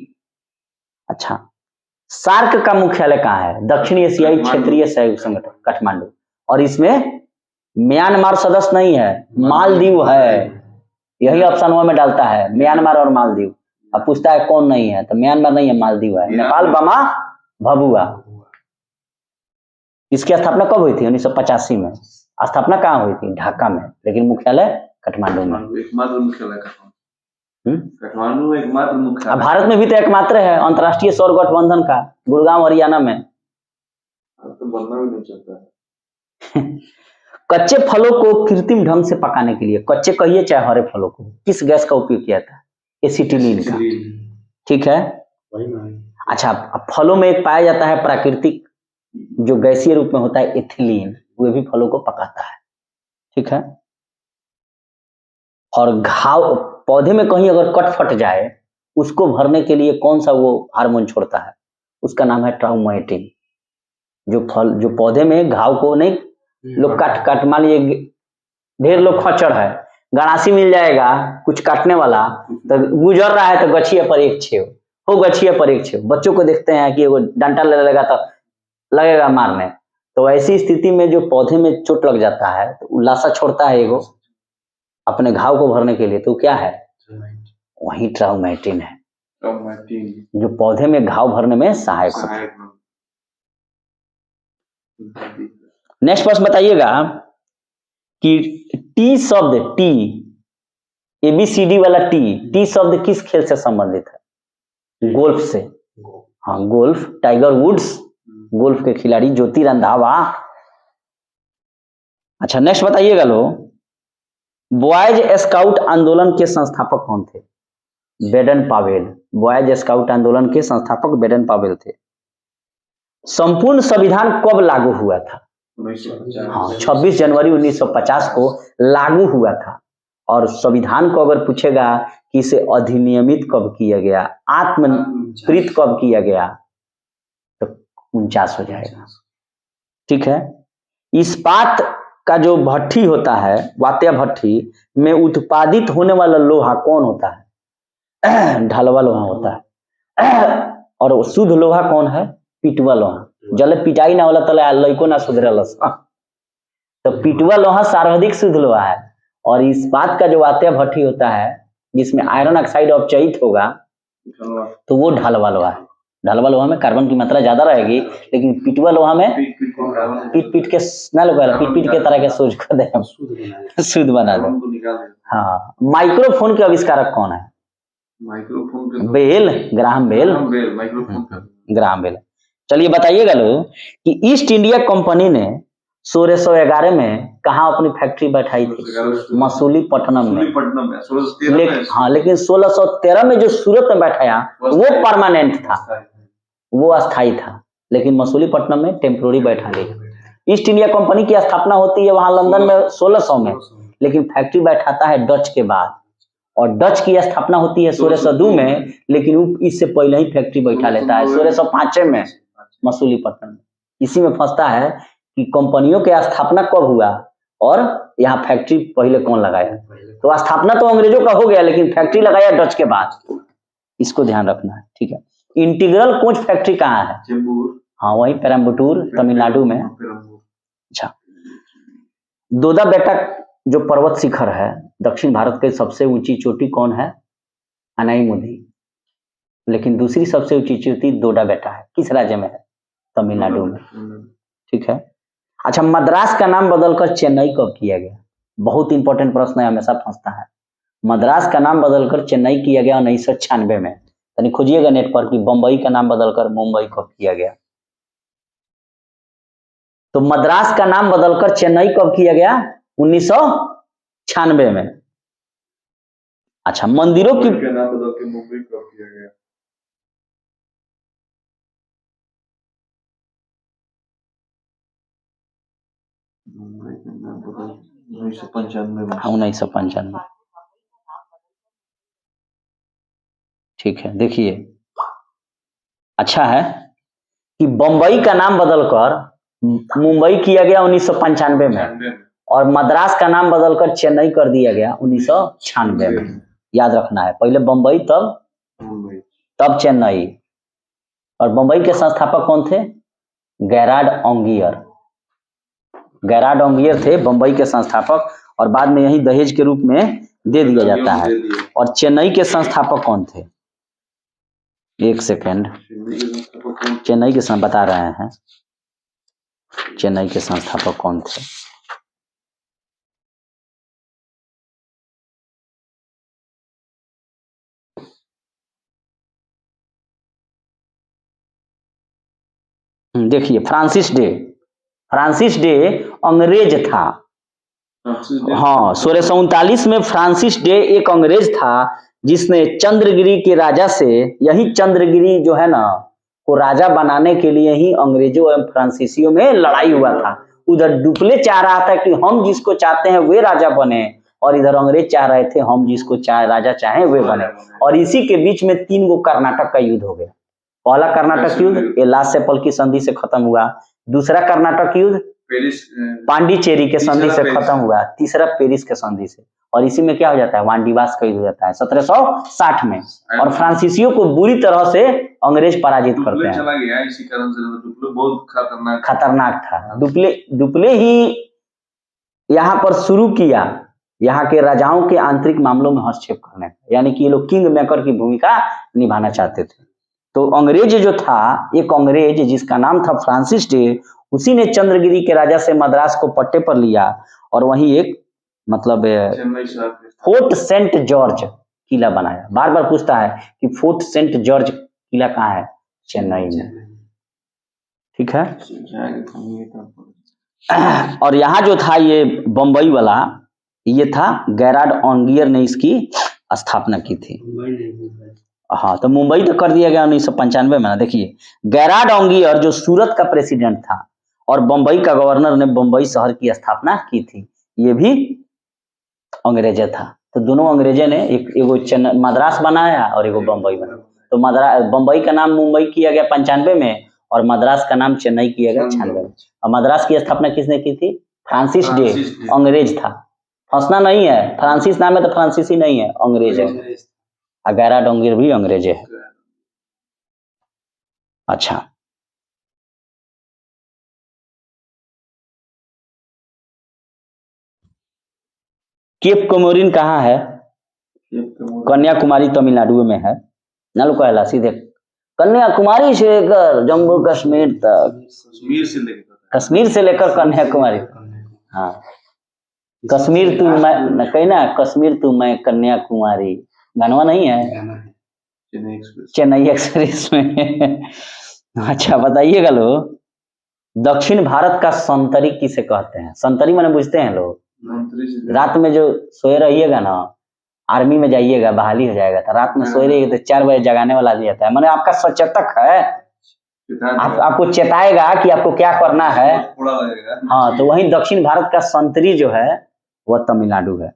अच्छा, सार्क का मुख्यालय कहाँ है? दक्षिण एशियाई क्षेत्रीय सहयोग संगठन, काठमांडू। और इसमें म्यांमार सदस्य नहीं है, मालदीव है। यही ऑप्शन में डालता है, म्यांमार और मालदीव। अब पूछता है कौन नहीं है, तो म्यांमार नहीं है, मालदीव है। नेपाल, बर्मा, भभुआ। इसकी स्थापना कब हुई थी? 1985 में। स्थापना कहाँ हुई थी? ढाका में, लेकिन मुख्यालय काठमांडू में। एकमात्र मुख्यालय काठमांडू, एकमात्र मुख्यालय। भारत में भी तो एकमात्र है, अंतर्राष्ट्रीय सौर गठबंधन का, गुड़गांव हरियाणा में। तो बनना भी नहीं चाहता है। कच्चे फलों को कृत्रिम ढंग से पकाने के लिए, कच्चे कहिए चाहे हरे फलों को, किस गैस का उपयोग किया था? एसिटिलीन का। ठीक है। अच्छा, फलों में एक पाया जाता है प्राकृतिक जो गैसीय रूप में होता है एथिलीन, वो भी फलों को पकाता है। ठीक है। और घाव पौधे में कहीं अगर कट फट जाए उसको भरने के लिए कौन सा वो हार्मोन छोड़ता है? उसका नाम है ट्राउमेटिन। जो पौधे में घाव को नहीं लोग काट मान लीजिए ढेर लोग खच्चर है, गणासी मिल जाएगा कुछ काटने वाला, तो गुजर रहा है तो गछिया पर एक छेव हो, गछिया पर एक छेव। बच्चों को देखते हैं कि वो डंडा ले लेगा तो लगेगा मारने, तो ऐसी स्थिति में जो पौधे में चोट लग जाता है तो लाशा छोड़ता है एगो अपने घाव को भरने के लिए, तो क्या है? वही ट्राउमेटिन है, जो पौधे में घाव भरने में सहायक होता है। नेक्स्ट प्रश्न बताइएगा कि टी शब्द, टी एबीसीडी वाला टी शब्द किस खेल से संबंधित है? गोल्फ से। हाँ, गोल्फ। टाइगर वुड्स गोल्फ के खिलाड़ी, ज्योति रंधावा। अच्छा नेक्स्ट बताइएगा लो, बॉयज स्काउट आंदोलन के संस्थापक कौन थे? Baden Pavel. बॉयज स्काउट आंदोलन के संस्थापक बेडन पावेल थे। संपूर्ण संविधान कब लागू हुआ था? हाँ, 26 जनवरी 1950 को लागू हुआ था। और संविधान को अगर पूछेगा कि इसे अधिनियमित कब किया गया, आत्मप्रीत कब किया गया, तो 49 हो जाएगा। ठीक है। इस्पात का जो भट्ठी होता है, वात्या भट्ठी में उत्पादित होने वाला लोहा कौन होता है? ढलवा लोहा होता है। और शुद्ध लोहा कौन है? पिटवा लोहा। जले पिटाई ना होला तले लइको ना सुधरेलस, तो पिटवा लोहा सर्वाधिक शुद्ध लोहा है। और इस्पात का जो वात्या भट्ठी होता है जिसमें आयरन ऑक्साइड अपचयित होगा, तो वो ढलवा लोहा है। ढलवा लोहा में कार्बन की मात्रा ज्यादा रहेगी, लेकिन पिटवा लोहा में पीट के ना लोग पीट के तरह के सोच कर दे, शुद्ध बना दे। हाँ, माइक्रोफोन के आविष्कारक कौन है? Microphone Bell, Graham Bell. Graham Bell. चलिए बताइएगा लोग कि ईस्ट इंडिया कंपनी ने 1611 में कहाँ अपनी फैक्ट्री बैठाई थी? मसूलीपट्टनम में। हाँ, लेकिन 1613 में जो सूरत में बैठाया वो परमानेंट था, वो अस्थाई था, लेकिन मसूलीपट्टनम में टेम्पोररी बैठा लिया। ईस्ट इंडिया कंपनी की स्थापना होती है वहां लंदन में 1600 में, लेकिन फैक्ट्री बैठाता है डच के बाद। और डच की स्थापना होती है 1602 में, लेकिन इससे पहले ही फैक्ट्री बैठा लेता है 1605 में मसूलीपट्टनम में। इसी में फंसता है कि कंपनियों की स्थापना कब हुआ और यहाँ फैक्ट्री पहले कौन लगाया। तो स्थापना तो अंग्रेजों का हो गया, लेकिन फैक्ट्री लगाया डच के बाद। इसको ध्यान रखना है। ठीक है। इंटीग्रल कोच फैक्ट्री कहाँ है? हाँ, वही पेरम्बटूर, तमिलनाडु में। अच्छा, दोदा बेटा जो पर्वत शिखर है दक्षिण भारत के सबसे ऊंची चोटी कौन है? अनाईमुदी। लेकिन दूसरी सबसे ऊंची चोटी दोडा बेटा है, किस राज्य में है? तमिलनाडु में। ठीक है। अच्छा, मद्रास का नाम बदलकर चेन्नई कब किया गया? बहुत इंपॉर्टेंट प्रश्न है, हमेशा फंसता है। मद्रास का नाम बदलकर चेन्नई किया गया 1996 में। यानी खोजिएगा नेट पर कि बंबई का नाम बदलकर मुंबई कब किया गया। तो मद्रास का नाम बदलकर चेन्नई कब किया गया? 1996 में। अच्छा, मंदिरों की मुंबई का नाम बदल के मुंबई कब किया गया? मुंबई का नाम बदल 1995 में। 1995। ठीक है, देखिए अच्छा है कि बंबई का नाम बदलकर मुंबई किया गया 1995 में, और मद्रास का नाम बदलकर चेन्नई कर दिया गया 1996 में। याद रखना है, पहले बंबई तब चेन्नई। और बंबई के संस्थापक कौन थे? गेरार्ड ओंगियर। गेरार्ड ओंगियर थे बंबई के संस्थापक, और बाद में यही दहेज के रूप में दे दिया जाता है। और चेन्नई के संस्थापक कौन थे? एक सेकेंड, चेन्नई के बता रहे हैं, चेन्नई के संस्थापक कौन थे? देखिए, फ्रांसिस डे अंग्रेज था। हाँ, 1639 में फ्रांसिस डे एक अंग्रेज था जिसने चंद्रगिरी के राजा से, यही चंद्रगिरी जो है ना, को राजा बनाने के लिए ही अंग्रेजों एवं फ्रांसीसियों में लड़ाई हुआ था। उधर डुप्ले चाह रहा था कि हम जिसको चाहते हैं वे राजा बने, और इधर अंग्रेज चाह रहे थे हम जिसको राजा चाहें वे बने। और इसी के बीच में 3 गो कर्नाटक का युद्ध हो गया। पहला कर्नाटक युद्ध ये लास्ट सेपल की संधि से खत्म हुआ। दूसरा कर्नाटक युद्ध पांडिचेरी के संधि से खत्म हुआ। तीसरा पेरिस के संधि से। और इसी में क्या हो जाता है? वांडीवास का युद्ध हो जाता है 1760 में। और फ्रांसीसियों को बुरी तरह से अंग्रेज पराजित करते हैं। चला गया इसी कारण से, डुप्ले बहुत खतरनाक था। डुप्ले ही यहाँ पर शुरू किया यहाँ के राजाओं के आंतरिक मामलों में हस्तक्षेप करने का, यानी कि ये लोग किंग मेकर की भूमिका निभाना चाहते थे। तो अंग्रेज जो था, एक अंग्रेज जिसका नाम था फ्रांसिस डे, उसी ने चंद्रगिरी के राजा से मद्रास को पट्टे पर लिया, और वहीं एक मतलब फोर्ट सेंट जॉर्ज किला बनाया। बार बार पूछता है कि फोर्ट सेंट जॉर्ज किला कहाँ है? चेन्नई में। ठीक है। और यहाँ जो था ये बंबई वाला, ये था गेरार्ड ओंगियर ने इसकी स्थापना की थी। हाँ, तो मुंबई तो कर दिया गया 1995 में। देखिए, गेरार्ड ओंगियर जो सूरत का प्रेसिडेंट था और बंबई का गवर्नर ने बंबई शहर की स्थापना की थी, ये भी अंग्रेज था। तो दोनों अंग्रेजे ने एगो मद्रास बनाया और एगो बंबई बनाया। तो बंबई का नाम मुंबई किया गया 95 में, और मद्रास का नाम चेन्नई किया गया 96 में। और मद्रास की स्थापना किसने की थी? फ्रांसिस डे, अंग्रेज था। फंसना नहीं है, फ्रांसिस नाम है तो फ्रांसीसी नहीं है, अंग्रेज है। गेरार्ड ओंगियर भी अंग्रेज है। अच्छा, केप कोमोरिन कहाँ है? कन्याकुमारी तमिलनाडु में है। नल कहला सीधे कन्याकुमारी से लेकर जम्मू कश्मीर तक, कश्मीर से लेकर कन्याकुमारी। हाँ, कश्मीर तू मैं कहना, कश्मीर तू मैं कन्याकुमारी गानवा नहीं है? चेन्नई एक्सप्रेस में। अच्छा, बताइएगा लोग, दक्षिण भारत का संतरी किसे कहते हैं? संतरी माने बुझते हैं लोग? रात में जो सोए रहिएगा ना, आर्मी में जाइएगा, बहाली हो जाएगा, तो रात में सोए रहिएगा तो 4 बजे जगाने वाला दिया जाता है। माने आपका सचेतक है, आपको चेताएगा कि आपको क्या करना है। हाँ, तो वही दक्षिण भारत का संतरी जो है वह तमिलनाडु है।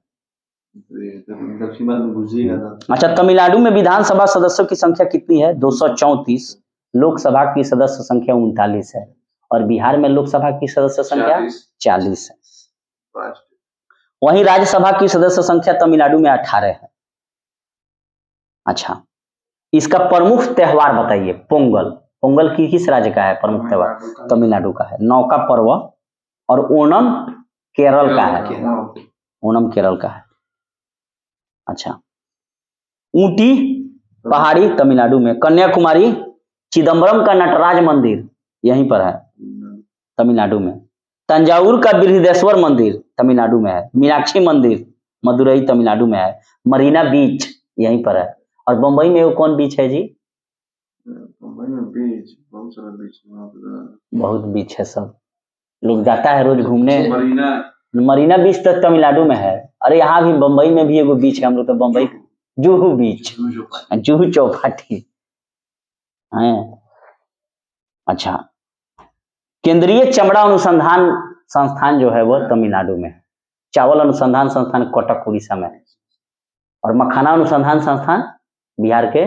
अच्छा, तमिलनाडु में विधानसभा सदस्यों की संख्या कितनी है? 234। लोकसभा की सदस्य संख्या 39 है, और बिहार में लोकसभा की सदस्य संख्या 40 है। वहीं राज्यसभा की सदस्य संख्या तमिलनाडु में 18 है। अच्छा, इसका प्रमुख त्योहार बताइए। पोंगल की किस राज्य का है प्रमुख त्योहार? तमिलनाडु का है। नौका पर्व और ओणम केरल का है। ओणम केरल का है। अच्छा, ऊटी पहाड़ी तमिलनाडु में। कन्याकुमारी, चिदम्बरम का नटराज मंदिर यहीं पर है तमिलनाडु में। तंजावुर का बृहदेश्वर मंदिर तमिलनाडु में है। मीनाक्षी मंदिर मदुरई तमिलनाडु में है। मरीना बीच यहीं पर है। और बम्बई में वो कौन बीच है जी? मुंबई में बीच, बहुत सारा बीच है वहाँ पे। बहुत बीच है, सब लोग जाता है रोज घूमने। मरीना मरीना बीच तो तमिलनाडु में है। अरे यहाँ भी बम्बई में भी एगो बीच है, हम लोग तो बम्बई जुहू बीच, जुहू चौपाटी है। अच्छा, केंद्रीय चमड़ा अनुसंधान संस्थान जो है वो तमिलनाडु में है। चावल अनुसंधान संस्थान कटक उड़ीसा में है। और मखाना अनुसंधान संस्थान बिहार के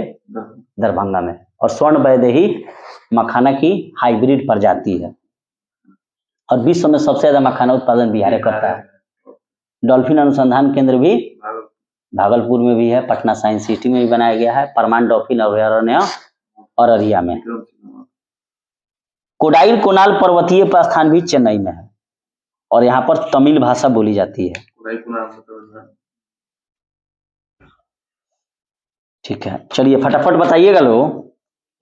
दरभंगा में। और स्वर्ण वैदेही मखाना की हाइब्रिड प्रजाति है। और विश्व में सबसे ज्यादा मखाना उत्पादन बिहार करता है। डॉल्फिन अनुसंधान केंद्र भी भागलपुर में भी है। पटना साइंस सिटी में भी बनाया गया है। परमान डॉल्फिन अभयारण्य अररिया में। कोडाइल कोनाल पर्वतीय स्थान भी चेन्नई में है। और यहाँ पर तमिल भाषा बोली जाती है। ठीक है, चलिए फटाफट बताइएगा लोग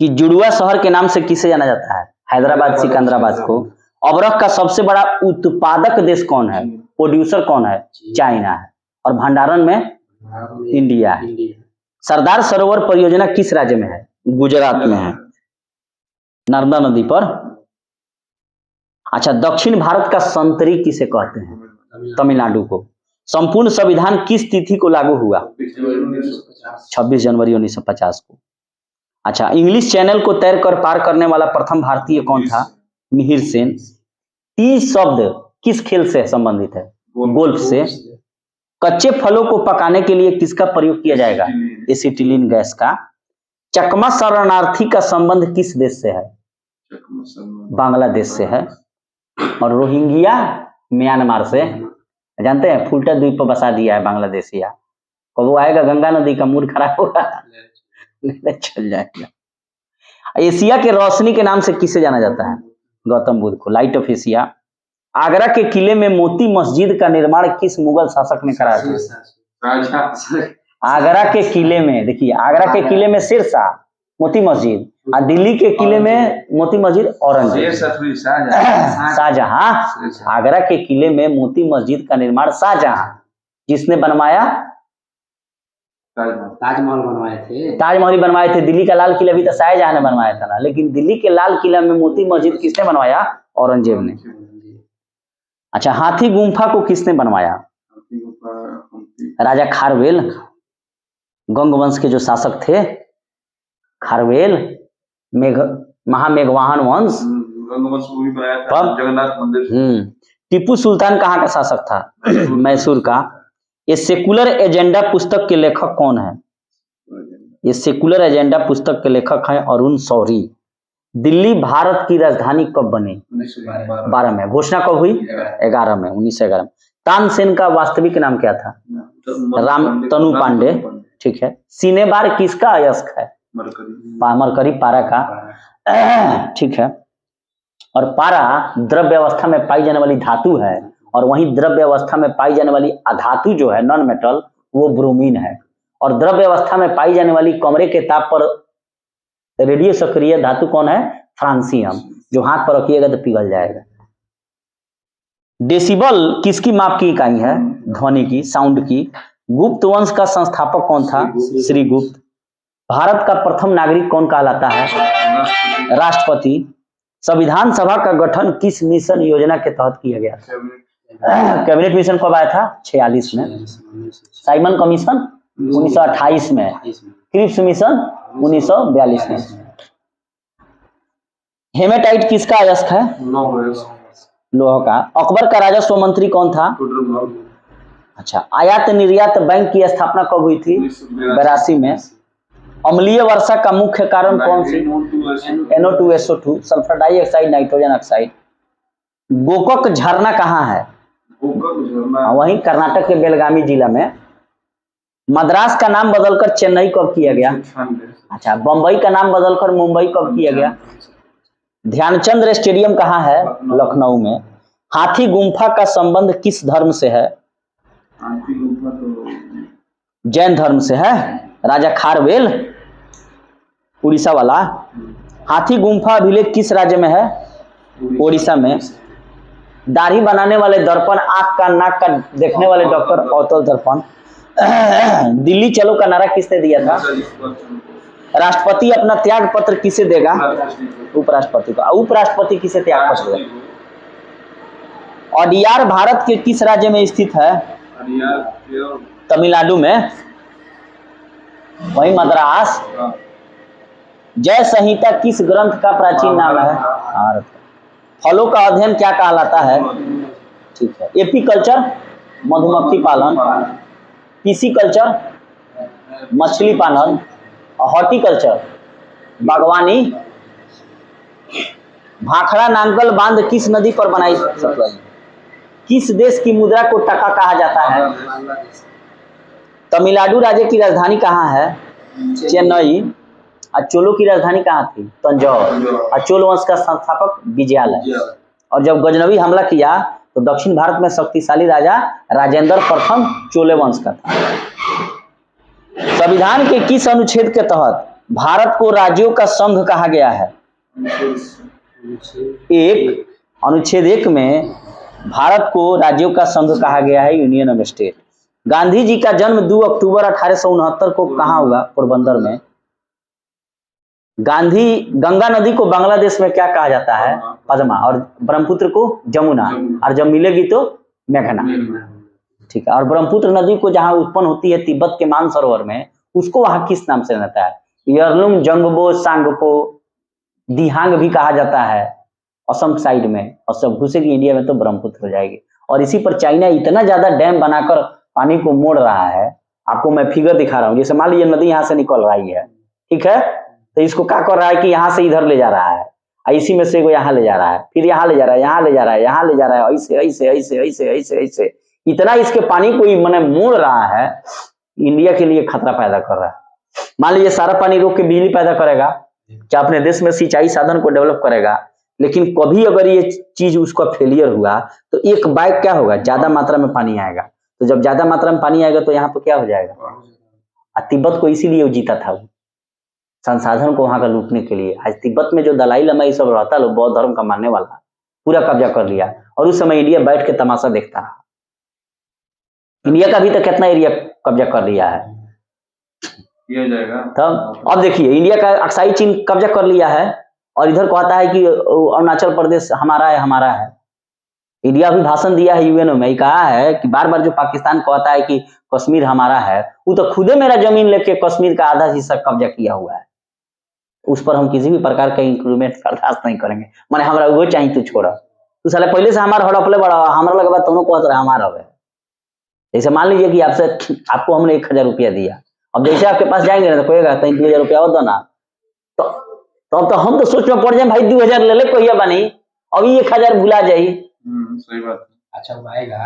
कि जुड़वा शहर के नाम से किसे जाना जाता है? हैदराबाद सिकंदराबाद को। अबरख का सबसे बड़ा उत्पादक देश कौन है? प्रोड्यूसर कौन है? चाइना है। और भंडारण में इंडिया है। सरदार सरोवर परियोजना किस राज्य में है? गुजरात में है, नर्मदा नदी पर। अच्छा, दक्षिण भारत का संतरी किसे कहते हैं? तमिलनाडु को। संपूर्ण संविधान किस तिथि को लागू हुआ? 26 जनवरी 1950 को। अच्छा, इंग्लिश चैनल को तैर कर पार करने वाला प्रथम भारतीय कौन था? मिहिर सेन। टी शब्द किस खेल से संबंधित है? गोल्फ से। कच्चे फलों को पकाने के लिए किसका प्रयोग किया जाएगा? एसिटिलीन गैस का। चकमा शरणार्थी का संबंध किस देश से है? बांग्लादेश से है। और रोहिंग्या म्यांमार से। जानते हैं, फुल्टा द्वीप पर बसा दिया है बांग्लादेशिया। कब वो आएगा गंगा नदी का मूड खराब होगा, चल जाएगा। एशिया के रोशनी के नाम से किसे जाना जाता है? गौतम बुद्ध को, लाइट ऑफ एशिया। आगरा के किले में मोती मस्जिद का निर्माण किस मुगल शासक ने कराया था? आगरा के किले में, देखिए आगरा के किले में शेरशाह मोती मस्जिद, और दिल्ली के किले में मोती मस्जिद औरंगजेब, शाहजहां। आगरा के किले में मोती मस्जिद का निर्माण शाहजहां। जिसने बनवाया? ताजमहल बनवाए थे। ताजमहल बनवाए थे। दिल्ली का लाल किला भी तो शाहजहां ने बनवाया था ना। लेकिन दिल्ली के लाल किला में मोती मस्जिद किसने बनवाया? औरंगजेब ने। अच्छा, हाथी गुम्फा को किसने बनवाया? राजा खारवेल, गंग वंश के जो शासक थे। खारवेल, महामेघवाहन वंश, जगन्नाथ मंदिर। टीपू सुल्तान कहाँ का शासक था? मैसूर का। ये सेकुलर एजेंडा पुस्तक के लेखक कौन है? ये सेकुलर एजेंडा पुस्तक के लेखक हैं अरुण शौरी। दिल्ली भारत की राजधानी कब बनी? 1912 में। घोषणा कब हुई? 1911 में। तानसेन का वास्तविक नाम क्या था? राम तनु पांडे। ठीक है। सिनेबार किसका अयस्क है? मरकरी, पारा का। ठीक है। और पारा द्रव्य अवस्था में पाई जाने वाली धातु है। और वहीं द्रव्य अवस्था में पाई जाने वाली अधातु जो है, नॉन मेटल, वो ब्रोमीन है। और द्रव्य अवस्था में पाई जाने वाली कमरे के ताप पर रेडियो सक्रिय धातु कौन है? फ्रांसियम, जो हाथ पर रखिएगा तो पिघल जाएगा। डेसिबल किसकी माप की इकाई है? ध्वनि की, साउंड की। गुप्त वंश का संस्थापक कौन था? श्रीगुप्त। भारत का प्रथम नागरिक कौन कहलाता है? राष्ट्रपति। संविधान सभा का गठन किस मिशन योजना के तहत किया गया था? कैबिनेट मिशन कब आया था? 46 में। साइमन कमीशन 1928 में। क्रिप्स मिशन 1942 में। हेमेटाइट किसका अयस्क है? लोह का। अकबर का राजस्व मंत्री कौन था? अच्छा, आयात निर्यात बैंक की स्थापना कब हुई थी? 82 में। अम्लीय वर्षा का मुख्य कारण कौन सी? NO2SO2, sulphur dioxide, nitrogen oxide. Gokak झरना कहाँ है? वहीं कर्नाटक के बेलगामी जिला में। मद्रास का नाम बदलकर चेन्नई कब किया गया? अच्छा, बंबई का नाम बदलकर मुंबई कब किया गया? ध्यानचंद स्टेडियम कहाँ है? लखनऊ में। हाथी गुम्फा का संबंध किस धर्म से है? जैन धर्म से है। राजा खारवेल, उड़ीसा वाला। हाथी गुम्फा अभिलेख किस राज्य में है? ओडिशा में। दाढ़ी बनाने वाले दर्पण, आंख का नाक का देखने वाले डॉक्टर अवतल दर्पण। दिल्ली चलो का नारा किसने दिया था? राष्ट्रपति अपना त्याग पत्र किसे देगा? उपराष्ट्रपति को। उपराष्ट्रपति किसे त्याग पत्र देगा? अडियार भारत के किस राज्य में स्थित है? तमिलनाडु में, वही मद्रास। जय संहिता किस ग्रंथ का प्राचीन नाम है? भारत। फलों का अध्ययन क्या कहलाता है? ठीक है। एपीकल्चर मधुमक्खी पालन, पिसीकल्चर मछली पालन, हॉर्टिकल्चर बागवानी। भाखड़ा नांगल बांध किस नदी पर बनाई सकती है? किस देश की मुद्रा को टका कहा जाता है? तमिलनाडु राज्य की राजधानी कहाँ है? चेन्नई। और चोलों की राजधानी कहाँ थी? तंजौर। और चोल वंश का संस्थापक विजयालय। और जब गजनवी हमला किया तो दक्षिण भारत में शक्तिशाली राजा राजेंद्र प्रथम चोले वंश का था। संविधान के किस अनुच्छेद के तहत भारत को राज्यों का संघ कहा गया है? अनुच्छेद 1 में भारत को राज्यों का संघ कहा गया है, union of state. Gandhi ji का जन्म 2 अक्टूबर 1869 को कहाँ हुआ? पोरबंदर में। गंगा नदी को बांग्लादेश में क्या कहा जाता है? पद्मा। और ब्रह्मपुत्र को जमुना। और जब मिलेगी तो मेघना। ठीक है। और ब्रह्मपुत्र नदी को जहां उत्पन्न होती है तिब्बत के मानसरोवर में, उसको वहां किस नाम से रहता है? यरलुम जंगबो सांगपो, दिहांग भी कहा जाता है असम साइड में। और सब घुसेगी इंडिया में तो ब्रह्मपुत्र हो जाएगी। और इसी पर चाइना इतना ज्यादा डैम बनाकर पानी को मोड़ रहा है। आपको मैं फिगर दिखा रहा हूँ। जैसे मान लीजिए नदी यहाँ से निकल रही है, ठीक है, तो इसको क्या कर रहा है कि यहाँ से इधर ले जा रहा है, इसी में से यहाँ ले जा रहा है, फिर यहाँ ले जा रहा है, यहाँ ले जा रहा है, यहाँ ले जा रहा है, ऐसे ऐसे ऐसे ऐसे ऐसे ऐसे इतना इसके पानी को मैंने मोड़ रहा है, इंडिया के लिए खतरा पैदा कर रहा है। मान लीजिए सारा पानी रोक के बिजली पैदा करेगा, क्या अपने देश में सिंचाई साधन को डेवलप करेगा, लेकिन कभी अगर ये चीज उसका फेलियर हुआ तो एक बाइक क्या होगा? ज्यादा मात्रा में पानी आएगा। तो जब ज्यादा मात्रा में पानी आएगा तो यहाँ पे क्या हो जाएगा? तिब्बत को इसीलिए वो जीता था, संसाधन को वहां का लूटने के लिए। आज तिब्बत में जो दलाई लामा ये सब रहता लोग, बौद्ध धर्म का मानने वाला, पूरा कब्जा कर लिया। और उस समय इंडिया बैठ के तमाशा देखता रहा। इंडिया का भी तो कितना एरिया कब्जा कर लिया है। तब अब देखिए इंडिया का अक्साई चीन कब्जा कर लिया है, और इधर कहता है कि अरुणाचल प्रदेश हमारा है, हमारा है। इंडिया भी भाषण दिया है यूएनओ में, कहा है कि बार बार जो पाकिस्तान कहता है कि कश्मीर हमारा है, वो तो खुदे मेरा जमीन लेके कश्मीर का आधा हिस्सा कब्जा किया हुआ है। उस पर हम किसी भी प्रकार का इंक्रीमेंट बर्दाश्त नहीं करेंगे। माने हमारा वो चाहिए तू छोड़ा, तू साले पहले से हमारा हड़पले बड़ा हमारा लगा दोनों को हमारा है। जैसे मान लीजिए कि आपको हमने 1000 रुपया दिया, अब जैसे आपके पास जाएंगे ना तो कोई 2000 रुपया और दो ना, तो अब तो हम तो सोच में पड़ जाए भाई 2000 ले ले कोई बनी, अभी 1000 भुला जाई। सही बात। अच्छा वो आएगा